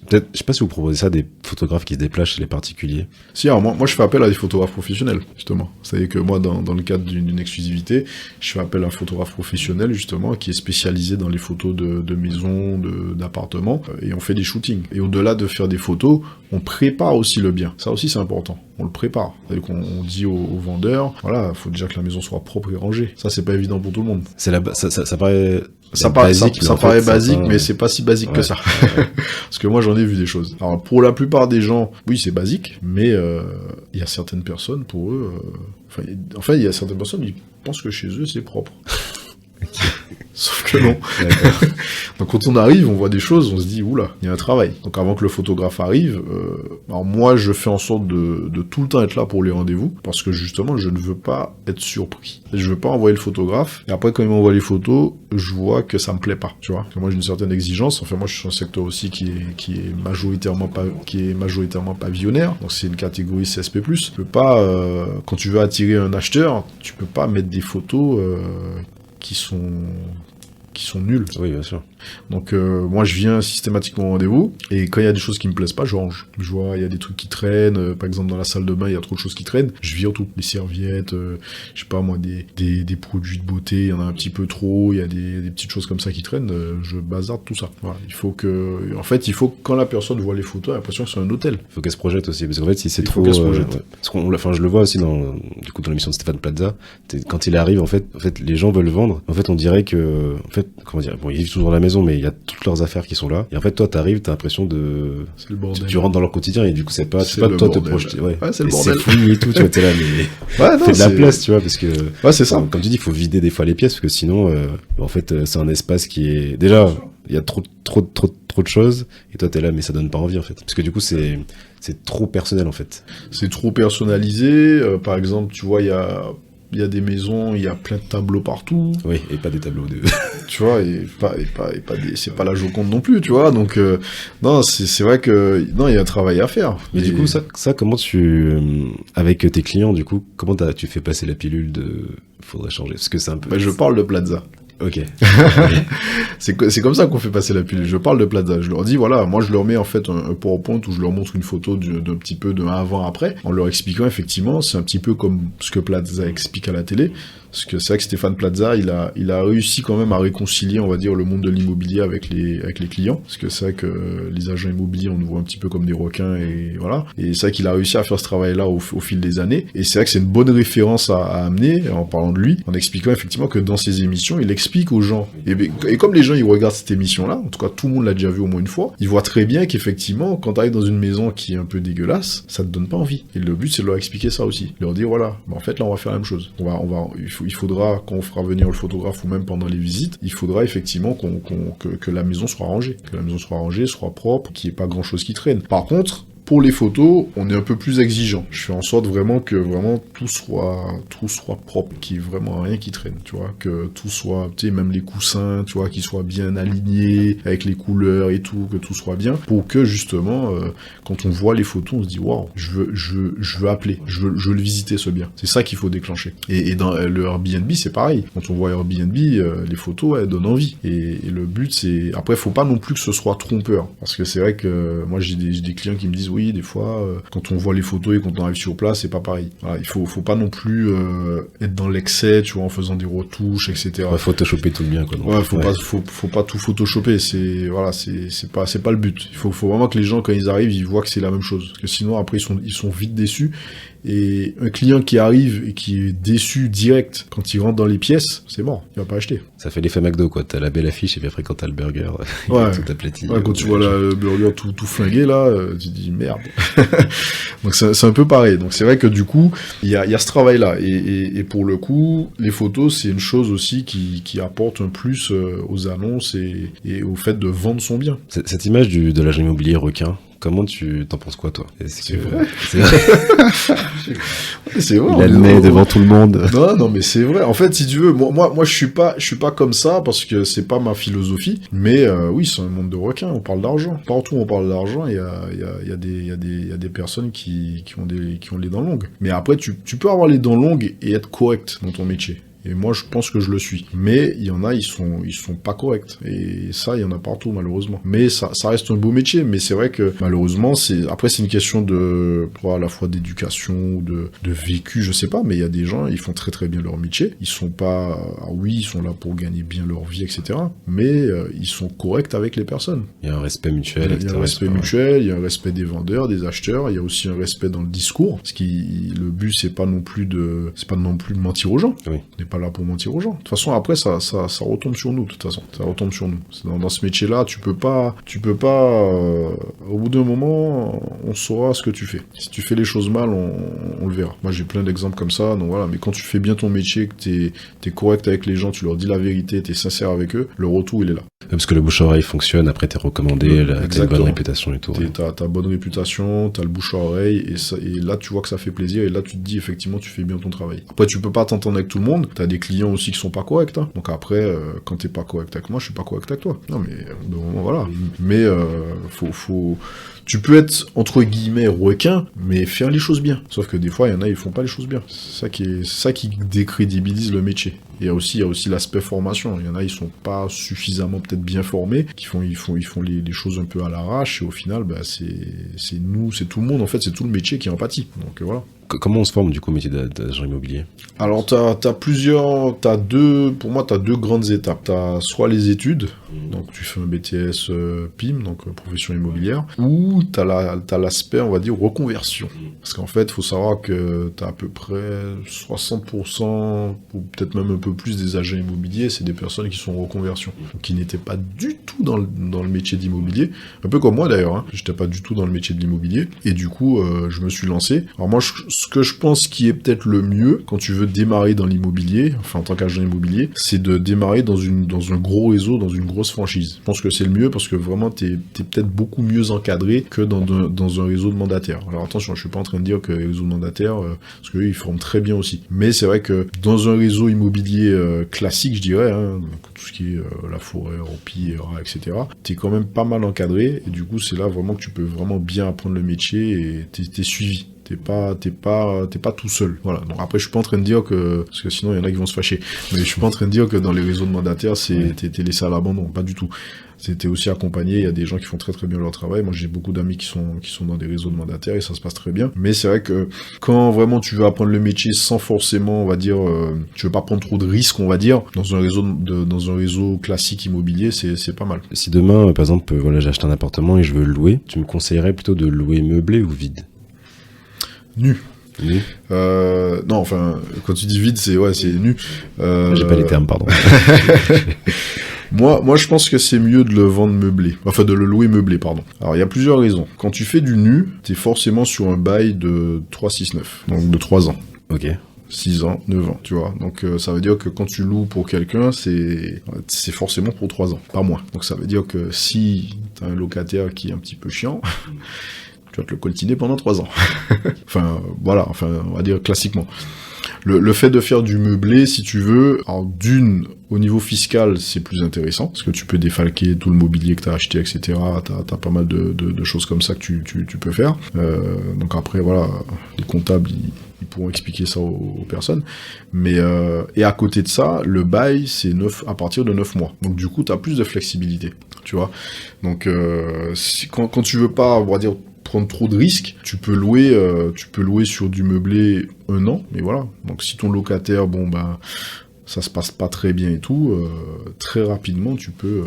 peut-être, je sais pas si vous proposez ça des photographes qui se déplacent chez les particuliers. Si, alors moi je fais appel à des photographes professionnels, justement. C'est-à-dire que moi, dans le cadre d'une exclusivité, je fais appel à un photographe professionnel, justement, qui est spécialisé dans les photos de maisons, d'appartements, et on fait des shootings. Et au-delà de faire des photos, on prépare aussi le bien. Ça aussi, c'est important. On le prépare. C'est-à-dire qu'on dit aux vendeurs, voilà, faut déjà que la maison soit propre et rangée. Ça, c'est pas évident pour tout le monde. Ça paraît... Ça paraît basique, mais c'est pas si basique que ça. Parce que moi, j'en ai vu des choses. Alors, pour la plupart des gens, oui, c'est basique, mais il y a certaines personnes, pour eux... Enfin, il y a certaines personnes, ils pensent que chez eux, c'est propre. Sauf que non. Donc quand on arrive, on voit des choses, on se dit, oula, il y a un travail. Donc avant que le photographe arrive, alors moi je fais en sorte de tout le temps être là pour les rendez-vous, parce que justement je ne veux pas être surpris. Je veux pas envoyer le photographe, et après quand il m'envoie les photos, je vois que ça me plaît pas, tu vois. Parce que moi j'ai une certaine exigence, enfin moi je suis un secteur aussi qui est majoritairement pavillonnaire, donc c'est une catégorie CSP+. Tu peux pas, quand tu veux attirer un acheteur, tu peux pas mettre des photos qui sont nuls. Oui, bien sûr. Donc moi je viens systématiquement au rendez-vous, et quand il y a des choses qui me plaisent pas, je range. Je vois, il y a des trucs qui traînent, par exemple dans la salle de bain, il y a trop de choses qui traînent, je vire tout. Les serviettes, je sais pas moi, des produits de beauté, il y en a un petit peu trop, il y a des petites choses comme ça qui traînent, je bazarde tout ça. Voilà. Il faut que quand la personne voit les photos, elle a l'impression que c'est un hôtel. Il faut qu'elle se projette aussi, parce qu'en fait si c'est trop... Faut qu'elle se projette. Parce je le vois aussi dans l'émission de Stéphane Plaza, quand il arrive, en fait les gens veulent vendre, en fait on dirait que, en fait, comment dire, bon, ils vivent toujours dans la maison, mais il y a toutes leurs affaires qui sont là. Et en fait, toi, t'arrives, t'as l'impression de... C'est le bordel. Tu rentres dans leur quotidien, et du coup, c'est pas toi bordel. te projeter. Ouais, c'est le bordel. C'est fouillis et tout, tu vois, t'es là, mais... Ouais, non, fais de la place, tu vois, parce que... Ouais, c'est ça. Comme tu dis, il faut vider des fois les pièces, parce que sinon, en fait, c'est un espace qui est... Déjà, il y a trop de choses, et toi, t'es là, mais ça donne pas envie, en fait. Parce que du coup, c'est trop personnel, en fait. C'est trop personnalisé. Par exemple, tu vois, il y a des maisons, il y a plein de tableaux partout. Oui, et pas des tableaux de... Tu vois, c'est pas la Joconde non plus, tu vois. Donc, non, c'est vrai que, non, il y a un travail à faire. Mais du coup, ça, comment avec tes clients, du coup, comment tu fais passer la pilule faudrait changer? Parce que c'est un peu... je parle de Plaza. Ok. C'est comme ça qu'on fait passer la pilule. Je parle de Plaza. Je leur dis, voilà, moi je leur mets en fait un PowerPoint où je leur montre une photo d'un petit peu de avant-après, en leur expliquant effectivement, c'est un petit peu comme ce que Plaza explique à la télé. Parce que c'est vrai que Stéphane Plaza, il a réussi quand même à réconcilier, on va dire, le monde de l'immobilier avec les clients. Parce que c'est vrai que les agents immobiliers, on nous voit un petit peu comme des requins et voilà. Et c'est vrai qu'il a réussi à faire ce travail-là au fil des années. Et c'est vrai que c'est une bonne référence à amener en parlant de lui, en expliquant effectivement que dans ses émissions, il explique aux gens. Et comme les gens, ils regardent cette émission-là, en tout cas, tout le monde l'a déjà vu au moins une fois, ils voient très bien qu'effectivement, quand tu arrives dans une maison qui est un peu dégueulasse, ça te donne pas envie. Et le but, c'est de leur expliquer ça aussi. Leur dire, voilà, en fait, là, on va faire la même chose. Il faudra, quand on fera venir le photographe ou même pendant les visites, il faudra effectivement que la maison soit rangée. Que la maison soit rangée, soit propre, qu'il n'y ait pas grand chose qui traîne. Par contre, pour les photos, on est un peu plus exigeant. Je fais en sorte vraiment que tout soit propre, qu'il n'y ait vraiment rien qui traîne, tu vois, que tout soit, tu sais, même les coussins, tu vois, qu'ils soient bien alignés, avec les couleurs et tout, que tout soit bien, pour que justement, quand on voit les photos, on se dit, waouh, je veux appeler, je veux le visiter ce bien. C'est ça qu'il faut déclencher. Et dans le Airbnb, c'est pareil. Quand on voit Airbnb, les photos, elles donnent envie. Et le but, c'est, après, faut pas non plus que ce soit trompeur, parce que c'est vrai que moi, j'ai des clients qui me disent, oui, des fois, quand on voit les photos et quand on arrive sur place, c'est pas pareil. Voilà, il faut pas non plus être dans l'excès, tu vois, en faisant des retouches, etc. Ouais, photoshopper tout le bien, quoi. Donc, ouais, faut pas tout photoshopper. C'est pas le but. Il faut vraiment que les gens, quand ils arrivent, ils voient que c'est la même chose. Parce que sinon, après, ils sont vite déçus. Et un client qui arrive et qui est déçu direct quand il rentre dans les pièces, c'est mort, il va pas acheter. Ça fait l'effet McDo, quoi. T'as la belle affiche et puis après quand t'as le burger, ouais. tout aplati. Ouais, quand tu vois le burger tout flingué là, tu te dis merde. Donc c'est un peu pareil. Donc c'est vrai que du coup, il y a ce travail-là. Et pour le coup, les photos, c'est une chose aussi qui apporte un plus aux annonces et au fait de vendre son bien. Cette image de l'agent immobilier requin, comment tu t'en penses quoi, toi? C'est vrai. C'est vrai. Il a le nez devant tout le monde. Non, mais c'est vrai. En fait, si tu veux, moi, je suis pas comme ça parce que c'est pas ma philosophie. Mais oui, c'est un monde de requins. On parle d'argent. Partout où on parle d'argent, il y a des personnes qui ont les dents longues. Mais après, tu peux avoir les dents longues et être correct dans ton métier. Et moi, je pense que je le suis. Mais il y en a, ils sont pas corrects. Et ça, il y en a partout, malheureusement. Mais ça reste un beau métier. Mais c'est vrai que, malheureusement, après, c'est une question à la fois d'éducation ou de vécu, je sais pas. Mais il y a des gens, ils font très très bien leur métier. Ils sont pas, oui, ils sont là pour gagner bien leur vie, etc. Mais ils sont corrects avec les personnes. Il y a un respect mutuel. Il y a un respect mutuel, il y a un respect des vendeurs, des acheteurs. Il y a aussi un respect dans le discours. Parce que le but, c'est pas non plus de mentir aux gens. Oui. On n'est pas là pour mentir aux gens. De toute façon, après, ça retombe sur nous, de toute façon. Ça retombe sur nous. Dans ce métier-là, tu peux pas, au bout d'un moment, on saura ce que tu fais. Si tu fais les choses mal, on le verra. Moi, j'ai plein d'exemples comme ça, donc voilà. Mais quand tu fais bien ton métier, que t'es correct avec les gens, tu leur dis la vérité, t'es sincère avec eux, le retour, il est là. Parce que le bouche-oreille fonctionne, après t'es recommandé, t'as une bonne réputation et tout. T'as bonne réputation, t'as le bouche-oreille, et là, tu vois que ça fait plaisir, et là, tu te dis, effectivement, tu fais bien ton travail. Après, tu peux pas t'entendre avec tout le monde, t'as des clients aussi qui sont pas corrects, hein. Donc après, quand t'es pas correct avec moi, je suis pas correct avec toi. Non, mais, voilà. Mais, tu peux être, entre guillemets, requin, mais faire les choses bien. Sauf que des fois, il y en a, ils font pas les choses bien. C'est ça qui décrédibilise le métier. Il y a aussi l'aspect formation. Il y en a, ils sont pas suffisamment peut-être bien formés, ils font les choses un peu à l'arrache, et au final, c'est nous, c'est tout le monde, en fait, c'est tout le métier qui en pâtit. Donc voilà. Comment on se forme du coup au métier d'agent immobilier? Alors pour moi t'as deux grandes étapes. T'as soit les études, donc tu fais un BTS PIM, donc profession immobilière, ou t'as l'aspect, on va dire, reconversion. Parce qu'en fait, faut savoir que t'as à peu près 60%, ou peut-être même un peu plus des agents immobiliers, c'est des personnes qui sont en reconversion, donc qui n'étaient pas du tout dans le métier d'immobilier, un peu comme moi d'ailleurs, hein. J'étais pas du tout dans le métier de l'immobilier, et du coup, je me suis lancé. Alors moi, ce que je pense qui est peut-être le mieux quand tu veux démarrer dans l'immobilier, enfin en tant qu'agent immobilier, c'est de démarrer dans un gros réseau, dans une grosse franchise. Je pense que c'est le mieux parce que vraiment t'es peut-être beaucoup mieux encadré que dans un réseau de mandataires. Alors attention, je suis pas en train de dire que les réseaux de mandataires, parce qu'eux ils forment très bien aussi. Mais c'est vrai que dans un réseau immobilier classique, je dirais, hein, tout ce qui est la forêt, Orpi, ERA, etc., t'es quand même pas mal encadré et du coup c'est là vraiment que tu peux vraiment bien apprendre le métier et t'es suivi. T'es pas tout seul. Voilà. Donc après, je suis pas en train de dire que, parce que sinon il y en a qui vont se fâcher, mais je suis pas en train de dire que dans les réseaux de mandataires, t'es laissé à l'abandon. Pas du tout. T'es aussi accompagné. Il y a des gens qui font très très bien leur travail. Moi, j'ai beaucoup d'amis qui sont dans des réseaux de mandataires et ça se passe très bien. Mais c'est vrai que quand vraiment tu veux apprendre le métier sans forcément, on va dire, tu veux pas prendre trop de risques, on va dire, dans un réseau classique immobilier, c'est pas mal. Si demain, par exemple, voilà, j'achète un appartement et je veux le louer, tu me conseillerais plutôt de le louer meublé ou vide? Nu. Nu. Non, enfin, quand tu dis vide, c'est nu. J'ai pas les termes, pardon. Moi, je pense que c'est mieux de le vendre meublé. Enfin, de le louer meublé, pardon. Alors, il y a plusieurs raisons. Quand tu fais du nu, t'es forcément sur un bail de 3-6-9. Donc, de 3 ans. Ok. 6 ans, 9 ans, tu vois. Donc, ça veut dire que quand tu loues pour quelqu'un, c'est forcément pour 3 ans, pas moins. Donc, ça veut dire que si t'as un locataire qui est un petit peu chiant, tu vas te le coltiner pendant 3 ans. Enfin, voilà, on va dire classiquement. Le fait de faire du meublé, si tu veux, alors au niveau fiscal, c'est plus intéressant, parce que tu peux défalquer tout le mobilier que tu as acheté, etc. T'as pas mal de choses comme ça que tu peux faire. Donc après, voilà, les comptables, ils pourront expliquer ça aux personnes. Mais et à côté de ça, le bail, c'est à partir de 9 mois. Donc du coup, tu as plus de flexibilité, tu vois. Donc quand tu veux pas, on va dire, prendre trop de risques, tu peux louer sur du meublé 1 an, mais voilà. Donc si ton locataire, ça se passe pas très bien et tout, très rapidement tu peux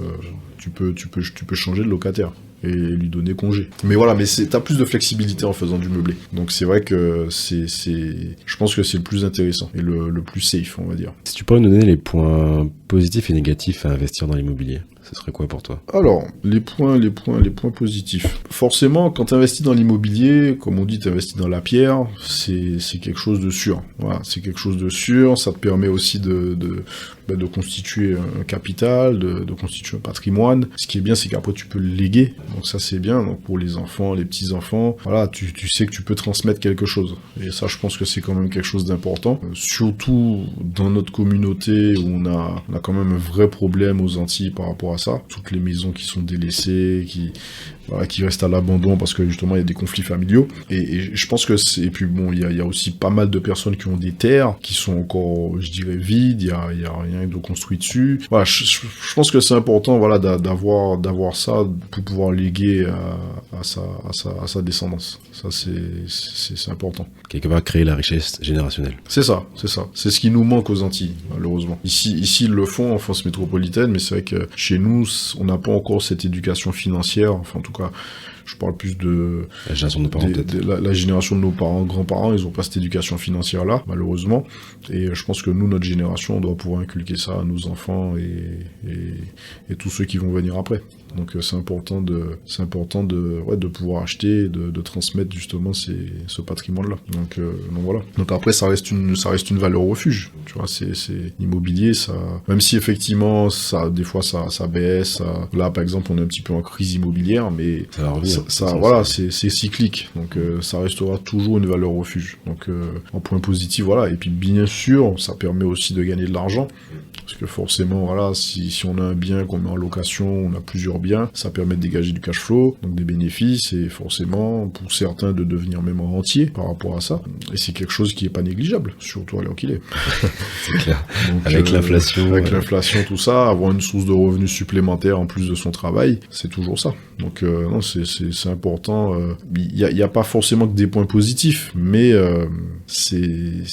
changer de locataire et lui donner congé. Mais voilà, mais t'as plus de flexibilité en faisant du meublé. Donc c'est vrai que je pense que c'est le plus intéressant et le plus safe, on va dire. Si tu pourrais nous donner les points positifs et négatifs à investir dans l'immobilier, ce serait quoi pour toi? Alors, les points positifs. Forcément, quand tu investis dans l'immobilier, comme on dit, tu investis dans la pierre, c'est quelque chose de sûr. Voilà, c'est quelque chose de sûr, ça te permet aussi de constituer un capital, de constituer un patrimoine. Ce qui est bien, c'est qu'après tu peux le léguer. Donc ça, c'est bien. Donc pour les enfants, les petits-enfants, voilà, tu sais que tu peux transmettre quelque chose. Et ça, je pense que c'est quand même quelque chose d'important. Surtout dans notre communauté où on a quand même un vrai problème aux Antilles par rapport à ça. Toutes les maisons qui sont délaissées, qui restent à l'abandon parce que justement il y a des conflits familiaux. Et je pense que et puis bon, il y a aussi pas mal de personnes qui ont des terres qui sont encore, je dirais, vides. Il y a rien de construit dessus. Voilà, je pense que c'est important, voilà, d'avoir ça pour pouvoir léguer à sa descendance. Ça, c'est important. Quelque part, créer la richesse générationnelle. C'est ça. C'est ce qui nous manque aux Antilles, malheureusement. Ici, ils le font en France métropolitaine, mais c'est vrai que chez nous, on n'a pas encore cette éducation financière. Enfin, en tout cas, je parle plus de la génération de nos parents, peut-être. La génération de nos parents, grands-parents, ils n'ont pas cette éducation-financière-là, malheureusement. Et je pense que nous, notre génération, on doit pouvoir inculquer ça à nos enfants et tous ceux qui vont venir après. Donc c'est important de pouvoir acheter, de transmettre justement ce patrimoine-là. Donc voilà. Donc après, ça reste une valeur refuge. Tu vois, c'est immobilier, ça, même si effectivement des fois ça baisse. Là, par exemple, on est un petit peu en crise immobilière, mais ça va revenir. Voilà, c'est cyclique. Donc ça restera toujours une valeur refuge. Donc en point positif, voilà. Et puis bien sûr, ça permet aussi de gagner de l'argent. Parce que forcément, voilà, si on a un bien qu'on met en location, on a plusieurs biens, ça permet de dégager du cash flow, donc des bénéfices, et forcément, pour certains, de devenir même rentier par rapport à ça. Et c'est quelque chose qui est pas négligeable, surtout à l'heure qu'il est. C'est clair. Donc, avec l'inflation. Avec l'inflation, tout ça, avoir une source de revenus supplémentaire en plus de son travail, c'est toujours ça. Donc non, c'est important. Il y a pas forcément que des points positifs, mais c'est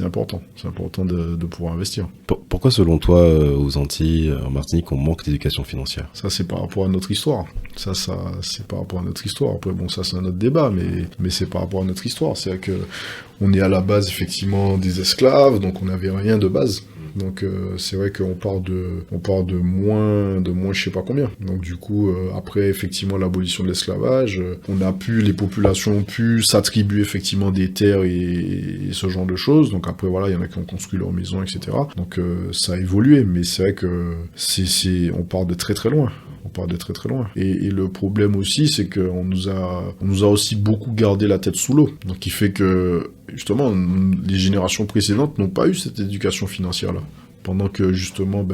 important. C'est important de pouvoir investir. Pourquoi, selon toi, aux Antilles, en Martinique, on manque d'éducation financière? Ça, c'est par rapport à notre histoire. Ça, c'est par rapport à notre histoire. Après, bon, ça, c'est un autre débat, mais c'est par rapport à notre histoire. C'est-à-dire que on est à la base, effectivement, des esclaves, donc on n'avait rien de base. Donc c'est vrai qu'on part de moins je sais pas combien. Donc du coup après effectivement l'abolition de l'esclavage, les populations ont pu s'attribuer effectivement des terres et ce genre de choses. Donc après voilà, il y en a qui ont construit leur maison, etc. Donc ça a évolué, mais c'est vrai que on part de très très loin. On part de très très loin. Et le problème aussi, c'est qu'on nous a aussi beaucoup gardé la tête sous l'eau. Donc, qui fait que, justement, les générations précédentes n'ont pas eu cette éducation financière-là. pendant que justement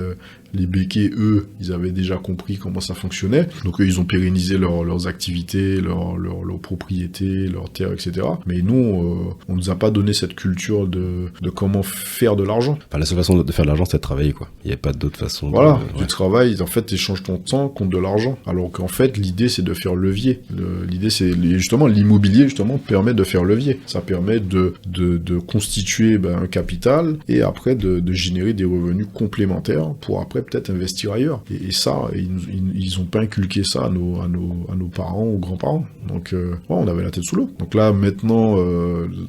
les béquets, eux, ils avaient déjà compris comment ça fonctionnait. Donc eux, ils ont pérennisé leurs activités, leurs propriétés, leurs terres, etc. Mais nous, on nous a pas donné cette culture de comment faire de l'argent. Enfin, la seule façon de faire de l'argent, c'est de travailler, quoi. Il n'y a pas d'autre façon. Voilà, tu travailles, en fait, tu échanges ton temps contre de l'argent. Alors qu'en fait, l'idée, c'est de faire levier. L'idée, c'est justement, l'immobilier, justement, permet de faire levier. Ça permet de constituer un capital et après de générer des revenus complémentaires pour après peut-être investir ailleurs. Et ça, ils ont pas inculqué ça à nos parents, aux grands-parents. Donc, on avait la tête sous l'eau. Donc là, maintenant,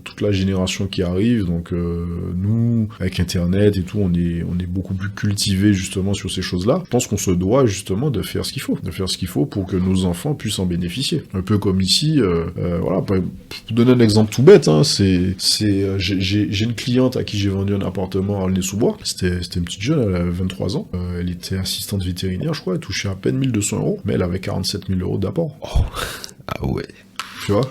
toute la génération qui arrive, donc nous, avec Internet et tout, on est beaucoup plus cultivés justement sur ces choses-là. Je pense qu'on se doit justement de faire ce qu'il faut, pour que nos enfants puissent en bénéficier. Un peu comme ici, voilà. Pour donner un exemple tout bête, hein, j'ai une cliente à qui j'ai vendu un appartement à Aulnay-sous-Bois. C'était une petite jeune, elle avait 23 ans. Elle était assistante vétérinaire, je crois. Elle touchait à peine 1200 €, mais elle avait 47 000 € d'apport. Oh. Ah ouais. Tu vois, okay.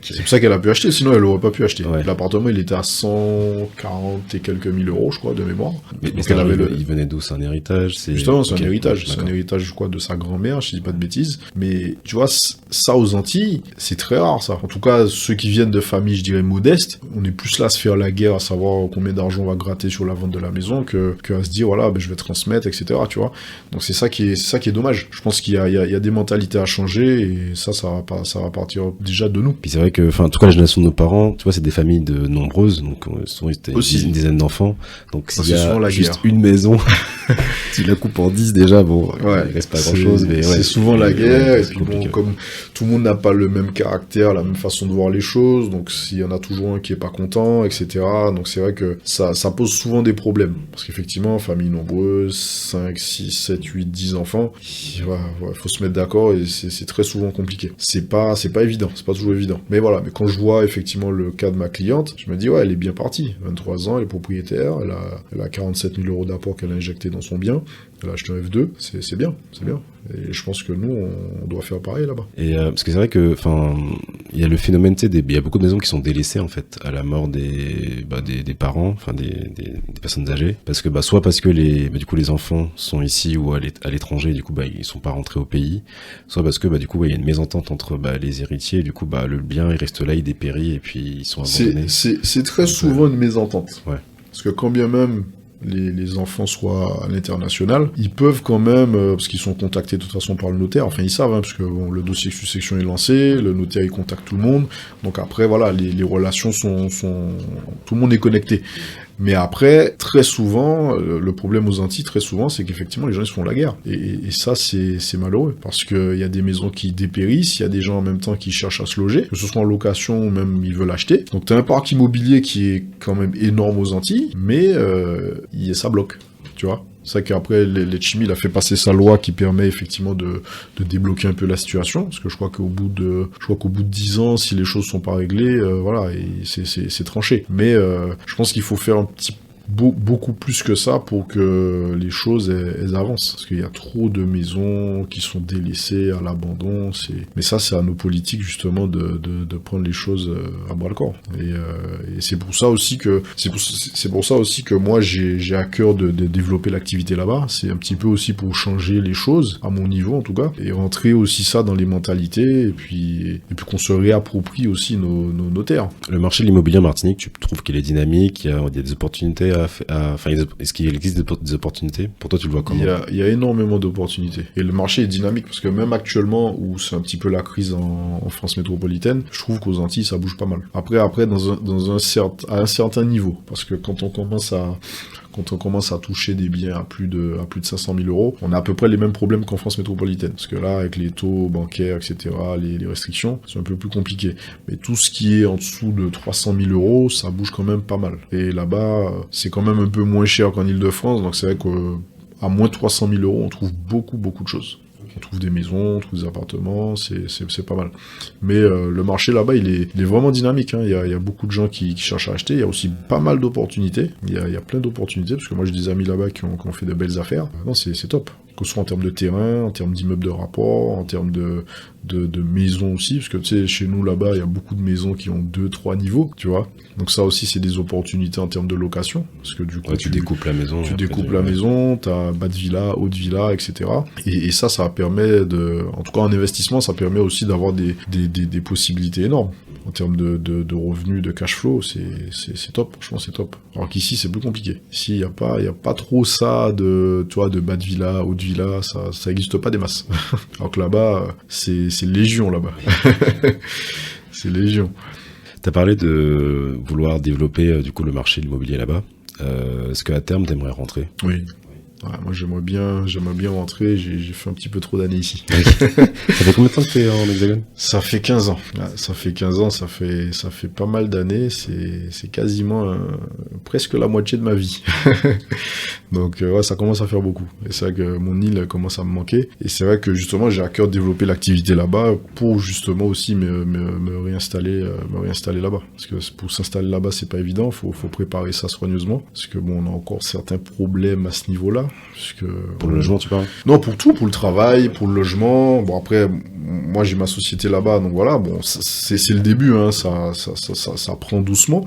C'est pour ça qu'elle a pu acheter, sinon elle aurait pas pu acheter. Ouais. L'appartement, il était à 140 et quelques mille euros, je crois, de mémoire. Mais elle avait il venait d'où? C'est un héritage? Justement, c'est un héritage. C'est un héritage, je crois, de sa grand-mère, je dis pas de bêtises. Mais, tu vois, ça aux Antilles, c'est très rare, ça. En tout cas, ceux qui viennent de familles, je dirais, modestes, on est plus là à se faire la guerre, à savoir combien d'argent on va gratter sur la vente de la maison, que à se dire, voilà, je vais transmettre, etc., tu vois. Donc c'est ça qui est dommage. Je pense qu'il y a des mentalités à changer, et ça va partir déjà de nous. Puis c'est vrai que, enfin, en tout cas, la génération de nos parents, tu vois, c'est des familles nombreuses, donc souvent c'était une dizaine d'enfants. Donc s'il y a juste une maison, tu la coupes en 10 déjà, bon, ouais, il reste pas grand-chose, mais ouais. C'est souvent la guerre, et puis bon, comme tout le monde n'a pas le même caractère, la même façon de voir les choses, donc s'il y en a toujours un qui est pas content, etc. Donc c'est vrai que ça pose souvent des problèmes. Parce qu'effectivement, famille nombreuse, 5, 6, 7, 8, 10 enfants, faut se mettre d'accord, et c'est très souvent compliqué. C'est pas évident, c'est pas toujours évident. Mais voilà, mais quand je vois effectivement le cas de ma cliente, je me dis, ouais, elle est bien partie. 23 ans, elle est propriétaire, elle a 47 000 € d'apport qu'elle a injecté dans son bien, elle a acheté un F2, c'est bien. Et je pense que nous, on doit faire pareil là-bas. Et parce que c'est vrai que, enfin, il y a le phénomène, il y a beaucoup de maisons qui sont délaissées en fait à la mort des parents, enfin des personnes âgées, parce que soit parce que du coup les enfants sont ici ou à l'étranger, du coup ils sont pas rentrés au pays, soit parce que du coup il y a une mésentente entre les héritiers, et du coup le bien il reste là, il dépérit et puis ils sont abandonnés. C'est très souvent une mésentente. Ouais. Parce que quand bien même les enfants soient à l'international, ils peuvent quand même, parce qu'ils sont contactés de toute façon par le notaire, enfin ils savent, hein, parce que bon, le dossier de succession est lancé, le notaire il contacte tout le monde, donc après voilà, les relations sont tout le monde est connecté. Mais après, très souvent, le problème aux Antilles, très souvent, c'est qu'effectivement, les gens, ils se font la guerre. Et ça, c'est malheureux. Parce qu'il y a des maisons qui dépérissent, il y a des gens en même temps qui cherchent à se loger, que ce soit en location ou même ils veulent acheter. Donc t'as un parc immobilier qui est quand même énorme aux Antilles, mais ça bloque, tu vois. C'est vrai qu'après, Letchimy, il a fait passer sa loi qui permet effectivement de débloquer un peu la situation, parce que je crois qu'au bout de 10 ans, si les choses sont pas réglées, voilà, et c'est tranché. Mais je pense qu'il faut faire beaucoup plus que ça pour que les choses elles avancent, parce qu'il y a trop de maisons qui sont délaissées à l'abandon. Mais ça, c'est à nos politiques justement de prendre les choses à bras le corps. Et c'est pour ça aussi que moi j'ai à cœur de développer l'activité là-bas. C'est un petit peu aussi pour changer les choses à mon niveau en tout cas, et rentrer aussi ça dans les mentalités, et puis qu'on se réapproprie aussi nos terres. Le marché de l'immobilier en Martinique, tu trouves qu'il est dynamique, il y a des opportunités est-ce qu'il existe des opportunités? Pour toi, tu le vois comment? Il y a énormément d'opportunités. Et le marché est dynamique, parce que même actuellement, où c'est un petit peu la crise en France métropolitaine, je trouve qu'aux Antilles, ça bouge pas mal. Après, à un certain niveau, parce que quand on commence à toucher des biens à plus de 500 000 €, on a à peu près les mêmes problèmes qu'en France métropolitaine. Parce que là, avec les taux bancaires, etc., les restrictions, c'est un peu plus compliqué. Mais tout ce qui est en dessous de 300 000 €, ça bouge quand même pas mal. Et là-bas, c'est quand même un peu moins cher qu'en Ile-de-France, donc c'est vrai qu'à moins de 300 000 €, on trouve beaucoup de choses. On trouve des maisons, on trouve des appartements, c'est pas mal. Mais le marché là-bas, il est vraiment dynamique, hein. Il y a beaucoup de gens qui cherchent à acheter. Il y a aussi pas mal d'opportunités. Il y a plein d'opportunités, parce que moi j'ai des amis là-bas qui ont fait de belles affaires. Non, c'est top. que ce soit en termes de terrain, en termes d'immeubles de rapport, en termes de maisons aussi, parce que tu sais, chez nous là-bas, il y a beaucoup de maisons qui ont 2-3 niveaux, tu vois. Donc ça aussi, c'est des opportunités en termes de location, parce que du coup, tu découpes la maison. Tu découpes la maison, t'as bas de villa, haut de villa, etc. Et ça permet en tout cas en investissement, ça permet aussi d'avoir des possibilités énormes. En termes de revenus, de cash flow, c'est top, franchement c'est top. Alors qu'ici c'est plus compliqué. Ici il y a pas trop ça de bas de villa, haut de villa, ça existe pas des masses. Alors que là-bas, c'est légion là-bas. C'est légion. T'as parlé de vouloir développer du coup le marché de l'immobilier là-bas. Est-ce qu'à terme t'aimerais rentrer? Oui. Ouais, moi j'aimerais bien rentrer, j'ai fait un petit peu trop d'années ici. Ça fait combien de temps que t'es en Hexagone? Ça fait 15 ans. Ouais, ça fait 15 ans, ça fait pas mal d'années, c'est quasiment presque la moitié de ma vie. Donc ouais, ça commence à faire beaucoup. Et c'est vrai que mon île commence à me manquer. Et c'est vrai que justement j'ai à cœur de développer l'activité là-bas pour justement aussi me réinstaller là-bas. Parce que pour s'installer là-bas c'est pas évident, faut préparer ça soigneusement. Parce que bon, on a encore certains problèmes à ce niveau-là. Puisque, pour le logement, tu parles? Non, pour tout, pour le travail, pour le logement. Bon, après, moi, j'ai ma société là-bas, donc voilà, bon, c'est le début, hein, ça prend doucement.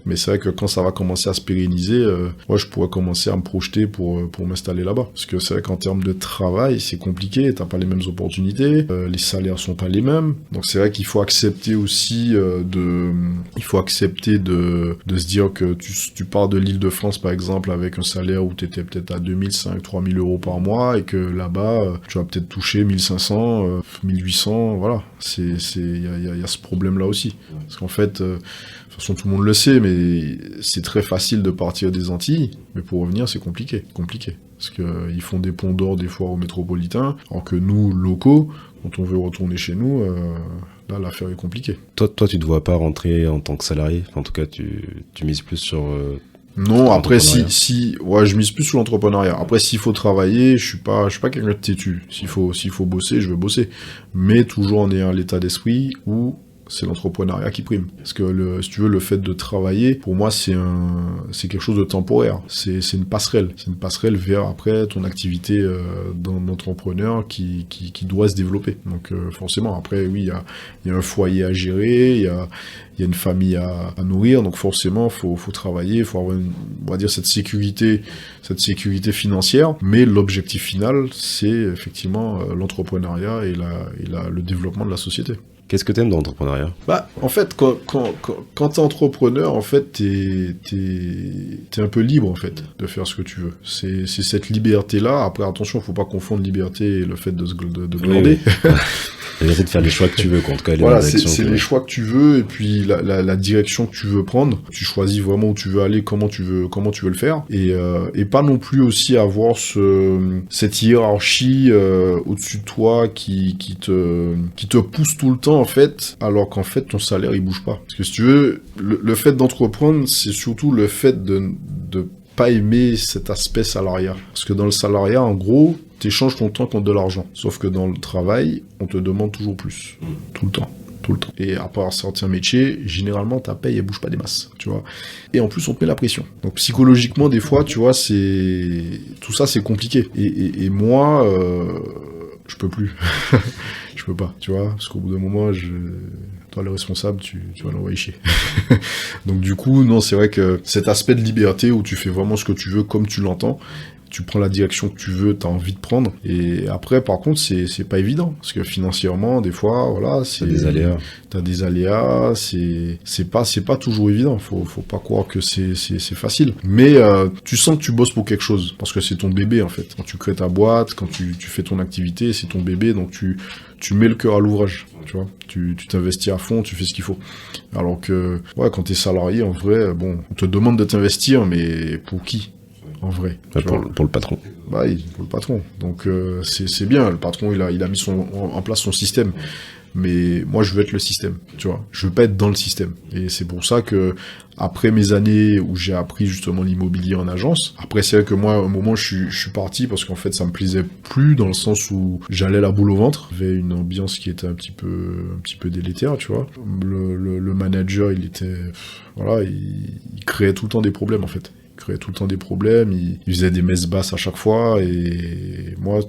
Mais c'est vrai que quand ça va commencer à se pérenniser, moi, je pourrais commencer à me projeter pour m'installer là-bas. Parce que c'est vrai qu'en termes de travail, c'est compliqué, t'as pas les mêmes opportunités, les salaires sont pas les mêmes. Donc c'est vrai qu'il faut accepter aussi de se dire que tu pars de l'Île-de-France, par exemple, avec un salaire où t'étais peut-être à 2005-3000 euros par mois, et que là-bas, tu vas peut-être toucher 1500, 1800, voilà. Il y a ce problème-là aussi. Parce qu'en fait, de toute façon, tout le monde le sait, mais c'est très facile de partir des Antilles, mais pour revenir, c'est compliqué. Parce qu'ils font des ponts d'or des fois aux métropolitains, alors que nous, locaux, quand on veut retourner chez nous, là, l'affaire est compliquée. Toi, tu te vois pas rentrer en tant que salarié? Enfin, en tout cas, tu mises plus sur... Non, après ouais, je mise plus sur l'entrepreneuriat. Après, s'il faut travailler, je suis pas quelqu'un de têtu. S'il faut bosser, je vais bosser. Mais toujours en ayant l'état d'esprit où c'est l'entrepreneuriat qui prime. Parce que si tu veux, le fait de travailler, pour moi, c'est quelque chose de temporaire. C'est une passerelle. C'est une passerelle vers après ton activité d'entrepreneur qui doit se développer. Donc forcément, après, oui, il y a un foyer à gérer, il y a une famille à nourrir, donc forcément, faut travailler, faut avoir on va dire cette sécurité financière, mais l'objectif final, c'est effectivement l'entrepreneuriat et le développement de la société. Qu'est-ce que t'aimes dans l'entrepreneuriat? Bah, en fait, quand t'es entrepreneur, en fait, t'es un peu libre, en fait, de faire ce que tu veux. C'est cette liberté-là. Après, attention, faut pas confondre liberté et le fait de glander. Oui. Essayer de faire les choix que tu veux, en tout cas. Voilà, c'est les choix que tu veux, et puis la direction que tu veux prendre. Tu choisis vraiment où tu veux aller, comment tu veux le faire. Et pas non plus aussi avoir cette hiérarchie au-dessus de toi qui te pousse tout le temps, en fait, alors qu'en fait, ton salaire, il bouge pas. Parce que si tu veux, le fait d'entreprendre, c'est surtout le fait de pas aimer cet aspect salariat. Parce que dans le salariat, en gros, t'échanges ton temps contre de l'argent. Sauf que dans le travail, on te demande toujours plus. Tout le temps. Et à part certains métiers, généralement, ta paye, elle bouge pas des masses, tu vois. Et en plus, on te met la pression. Donc, psychologiquement, des fois, tu vois, tout ça, c'est compliqué. Et moi, je peux plus. Je peux pas, tu vois. Parce qu'au bout d'un moment, toi, le responsable, tu vas l'envoyer chier. Donc, du coup, non, c'est vrai que cet aspect de liberté où tu fais vraiment ce que tu veux comme tu l'entends, tu prends la direction que tu veux, t'as envie de prendre. Et après, par contre, c'est pas évident. Parce que financièrement, des fois, voilà, t'as des aléas, c'est pas toujours évident. Faut pas croire que c'est facile. Mais, tu sens que tu bosses pour quelque chose. Parce que c'est ton bébé, en fait. Quand tu crées ta boîte, quand tu fais ton activité, c'est ton bébé, donc tu mets le cœur à l'ouvrage, tu vois. Tu t'investis à fond, tu fais ce qu'il faut. Alors que, ouais, quand t'es salarié, en vrai, bon, on te demande de t'investir, mais pour qui? En vrai. Pour le patron. Bah oui, pour le patron. Donc c'est bien, le patron il a mis en place son système. Mais moi je veux être le système, tu vois. Je veux pas être dans le système. Et c'est pour ça que après mes années où j'ai appris justement l'immobilier en agence, après c'est vrai que moi à un moment je suis parti parce qu'en fait ça me plaisait plus dans le sens où j'allais la boule au ventre. Il y avait une ambiance qui était un petit peu délétère, tu vois. Le manager il était, voilà, il créait tout le temps des problèmes en fait. créait tout le temps des problèmes, il faisait des messes basses à chaque fois, et moi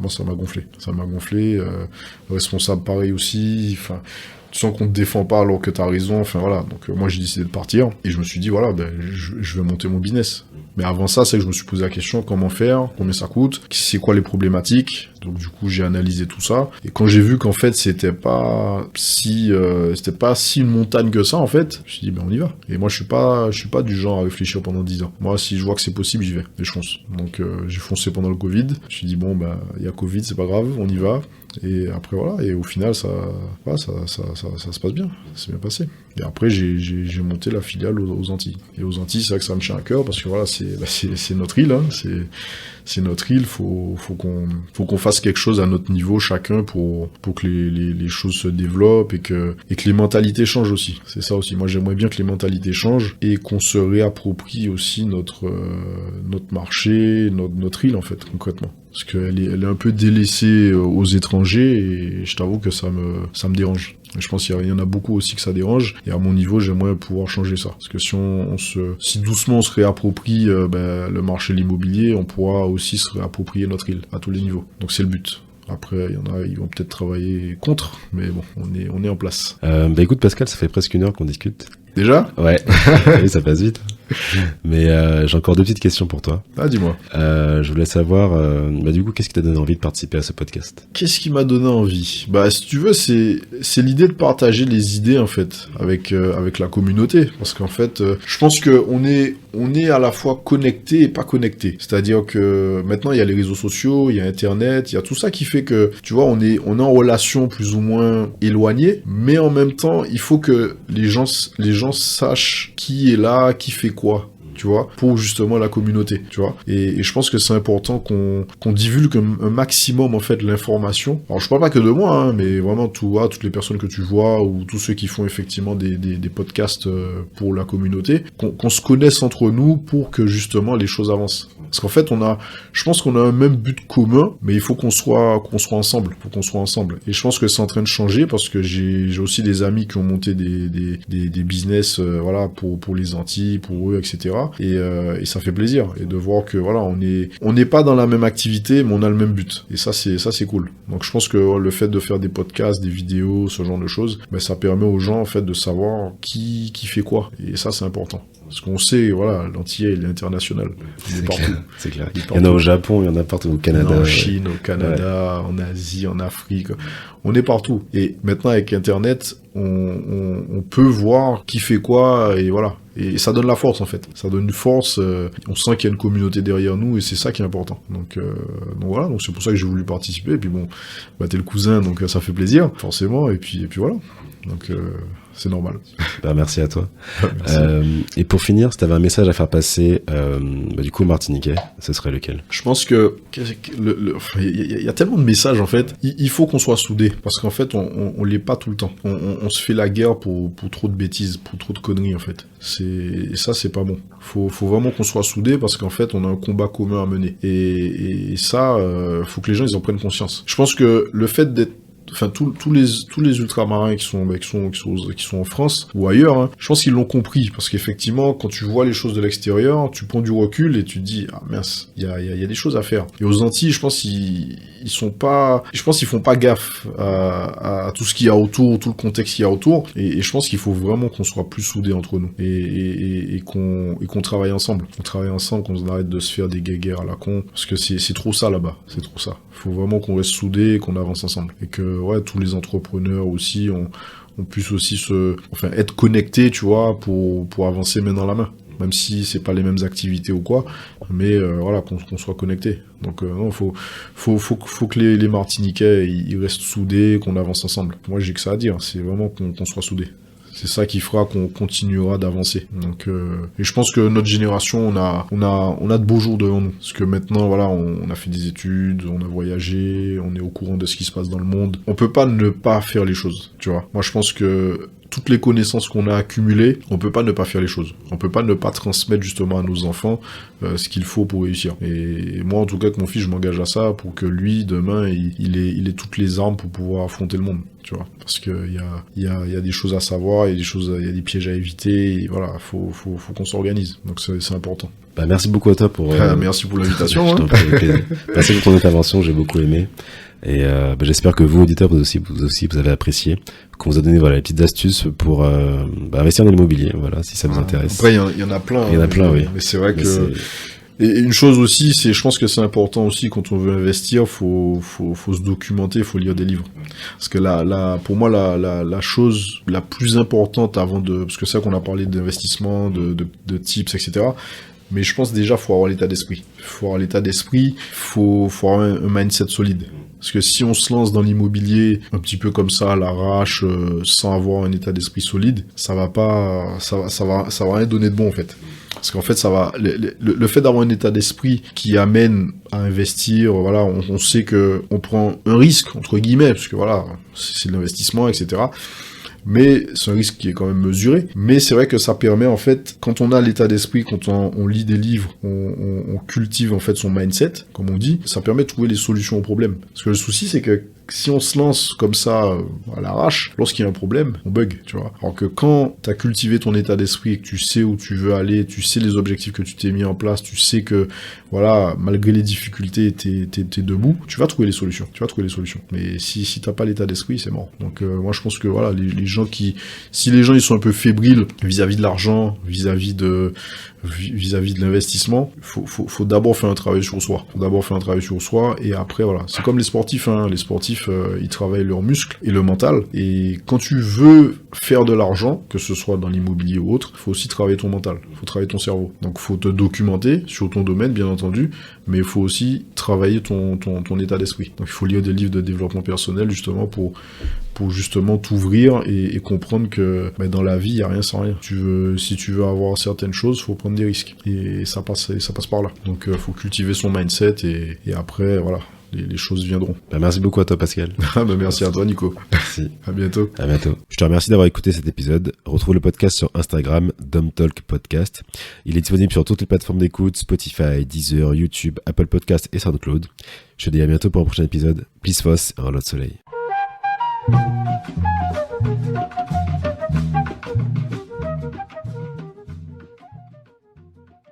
ça m'a gonflé. Ça m'a gonflé, le responsable pareil aussi, enfin... Tu sens qu'on te défend pas alors que t'as raison, enfin voilà. Donc moi j'ai décidé de partir, et je me suis dit voilà, je vais monter mon business. Mais avant ça, c'est que je me suis posé la question, comment faire, combien ça coûte, c'est quoi les problématiques. Donc du coup j'ai analysé tout ça, et quand j'ai vu qu'en fait c'était pas si une montagne que ça en fait, je me suis dit on y va. Et moi je suis pas du genre à réfléchir pendant 10 ans. Moi si je vois que c'est possible, j'y vais, et je fonce. Donc j'ai foncé pendant le Covid, je me suis dit il y a Covid, c'est pas grave, on y va. Et après voilà, et au final ça se passe bien, ça s'est bien passé. Et après j'ai monté la filiale aux Antilles. Et aux Antilles, c'est vrai que ça me tient à cœur, parce que voilà, c'est notre île, hein, c'est notre île, faut qu'on fasse quelque chose à notre niveau chacun pour que les choses se développent, et que les mentalités changent aussi. C'est ça aussi. Moi j'aimerais bien que les mentalités changent, et qu'on se réapproprie aussi notre marché, notre île en fait, concrètement. Parce qu'elle est un peu délaissée aux étrangers, et je t'avoue que ça me dérange. Et je pense qu'il y en a beaucoup aussi que ça dérange, et à mon niveau j'aimerais pouvoir changer ça. Parce que si doucement on se réapproprie le marché de l'immobilier, on pourra aussi se réapproprier notre île à tous les niveaux. Donc c'est le but. Après, il y en a, ils vont peut-être travailler contre, mais bon, on est en place. Écoute Pascal, ça fait presque 1 heure qu'on discute. Déjà ? Ouais, oui, ça passe vite. Mais j'ai encore 2 petites questions pour toi. Ah, dis-moi. Je voulais savoir, du coup, qu'est-ce qui t'a donné envie de participer à ce podcast ? Qu'est-ce qui m'a donné envie ? Si tu veux, c'est l'idée de partager les idées, en fait, avec la communauté. Parce qu'en fait, je pense que on est à la fois connecté et pas connecté. C'est-à-dire que maintenant, il y a les réseaux sociaux, il y a Internet, il y a tout ça qui fait que, tu vois, on est en relation plus ou moins éloignée, mais en même temps, il faut que les gens sachent qui est là, qui fait quoi, tu vois, pour justement la communauté, tu vois. Et je pense que c'est important qu'on divulgue un maximum, en fait, l'information. Alors, je parle pas que de moi, hein, mais vraiment toutes les personnes que tu vois, ou tous ceux qui font effectivement des podcasts pour la communauté, qu'on se connaisse entre nous pour que justement les choses avancent. Parce qu'en fait, je pense qu'on a un même but commun, mais il faut qu'on soit ensemble. Et je pense que c'est en train de changer, parce que j'ai aussi des amis qui ont monté des business, voilà, pour les Antilles, pour eux, etc. Et ça fait plaisir. Et de voir que, voilà, on n'est pas dans la même activité, mais on a le même but. Et ça, c'est cool. Donc, je pense que le fait de faire des podcasts, des vidéos, ce genre de choses, ça permet aux gens, en fait, de savoir qui fait quoi. Et ça, c'est important. Parce qu'on sait, voilà, l'Antillais, il est international. Il est partout. C'est clair. Il y en a au Japon, il y en a partout, au Canada. En Chine, au Canada, en Asie, en Afrique. On est partout. Et maintenant, avec Internet, on peut voir qui fait quoi, et voilà. Et ça donne la force, en fait. Ça donne une force. On sent qu'il y a une communauté derrière nous, et c'est ça qui est important. Donc voilà. Donc c'est pour ça que j'ai voulu participer. Et puis bon, t'es le cousin, donc ça fait plaisir, forcément. Et puis voilà. Donc c'est normal. Merci à toi. Merci. Et pour finir, si tu avais un message à faire passer du coup au Martiniquais, ce serait lequel ? Je pense que il y a tellement de messages, en fait. Il faut qu'on soit soudés, parce qu'en fait on l'est pas tout le temps. On se fait la guerre pour trop de bêtises, pour trop de conneries, en fait. Et ça, c'est pas bon. Faut vraiment qu'on soit soudés, parce qu'en fait on a un combat commun à mener. Et ça, faut que les gens ils en prennent conscience. Je pense que le fait d'être tous les ultramarins qui sont en France ou ailleurs, hein, je pense qu'ils l'ont compris, parce qu'effectivement, quand tu vois les choses de l'extérieur, tu prends du recul et tu te dis ah mince, il y a des choses à faire. Et aux Antilles, je pense qu'ils font pas gaffe à tout ce qu'il y a autour, tout le contexte qu'il y a autour, et je pense qu'il faut vraiment qu'on soit plus soudés entre nous, et qu'on travaille ensemble. Qu'on arrête de se faire des guéguerres à la con, parce que c'est trop ça là-bas, c'est trop ça. Il faut vraiment qu'on reste soudés et qu'on avance ensemble, et que tous les entrepreneurs aussi on puisse aussi être connectés, tu vois, pour avancer main dans la main, même si c'est pas les mêmes activités ou quoi, mais voilà, qu'on soit connectés. Donc non, faut que les Martiniquais ils restent soudés, qu'on avance ensemble. Moi j'ai que ça à dire, c'est vraiment qu'on soit soudés. C'est ça qui fera qu'on continuera d'avancer. Donc, et je pense que notre génération, on a de beaux jours devant nous. Parce que maintenant, voilà, on a fait des études, on a voyagé, on est au courant de ce qui se passe dans le monde. On peut pas ne pas faire les choses, tu vois. Moi, je pense que toutes les connaissances qu'on a accumulées, on peut pas ne pas faire les choses. On peut pas ne pas transmettre justement à nos enfants ce qu'il faut pour réussir. Et moi, en tout cas, avec mon fils, je m'engage à ça pour que lui, demain, il ait toutes les armes pour pouvoir affronter le monde. Tu vois, parce que il y a des choses à savoir, il y a des pièges à éviter, et voilà, faut qu'on s'organise. Donc c'est important. Bah, merci beaucoup à toi pour... merci pour l'invitation. Merci pour ton intervention, j'ai beaucoup aimé. Et j'espère que vous, auditeurs, vous aussi, vous avez apprécié, qu'on vous a donné les petites astuces pour investir dans l'immobilier, voilà, si ça vous intéresse. Après, il y en a plein. Il y en a plein, oui. Mais c'est vrai que... Et une chose aussi, je pense que c'est important aussi quand on veut investir, faut se documenter, faut lire des livres. Parce que pour moi, la chose la plus importante parce que c'est ça qu'on a parlé d'investissement, de tips, etc. Mais je pense déjà, faut avoir l'état d'esprit. Faut avoir un mindset solide. Parce que si on se lance dans l'immobilier un petit peu comme ça, à l'arrache, sans avoir un état d'esprit solide, ça va rien donner de bon, en fait. Parce qu'en fait, le fait d'avoir un état d'esprit qui amène à investir, voilà, on sait que on prend un risque, entre guillemets, parce que voilà, c'est de l'investissement, etc. Mais c'est un risque qui est quand même mesuré. Mais c'est vrai que ça permet, en fait, quand on a l'état d'esprit, quand on lit des livres, on cultive, en fait, son mindset, comme on dit, ça permet de trouver les solutions aux problèmes. Parce que le souci, c'est que si on se lance comme ça à l'arrache, lorsqu'il y a un problème, on bug, tu vois. Alors que quand t'as cultivé ton état d'esprit et que tu sais où tu veux aller, tu sais les objectifs que tu t'es mis en place, tu sais que, voilà, malgré les difficultés, t'es debout, tu vas trouver les solutions. Mais si t'as pas l'état d'esprit, c'est mort. Donc moi je pense que voilà, si les gens ils sont un peu fébriles vis-à-vis de l'argent, vis-à-vis de l'investissement, faut d'abord faire un travail sur soi. Et après voilà, c'est comme les sportifs, hein. Les sportifs ils travaillent leurs muscles et le mental. Et quand tu veux faire de l'argent, que ce soit dans l'immobilier ou autre, faut aussi travailler ton mental, faut travailler ton cerveau. Donc faut te documenter sur ton domaine, bien entendu, mais il faut aussi travailler ton état d'esprit. Donc il faut lire des livres de développement personnel justement pour justement t'ouvrir et comprendre que dans la vie il y a rien sans rien. Si tu veux avoir certaines choses, faut prendre des risques, et ça passe par là. Donc faut cultiver son mindset, et après voilà, les choses viendront. Merci beaucoup à toi, Pascal. Merci à toi, Nico. Merci. À bientôt. Je te remercie d'avoir écouté cet épisode. Retrouve le podcast sur Instagram, DomTalk Podcast. Il est disponible sur toutes les plateformes d'écoute, Spotify, Deezer, YouTube, Apple Podcast et SoundCloud. Je te dis à bientôt pour un prochain épisode. Peace, Foss et un lot de soleil.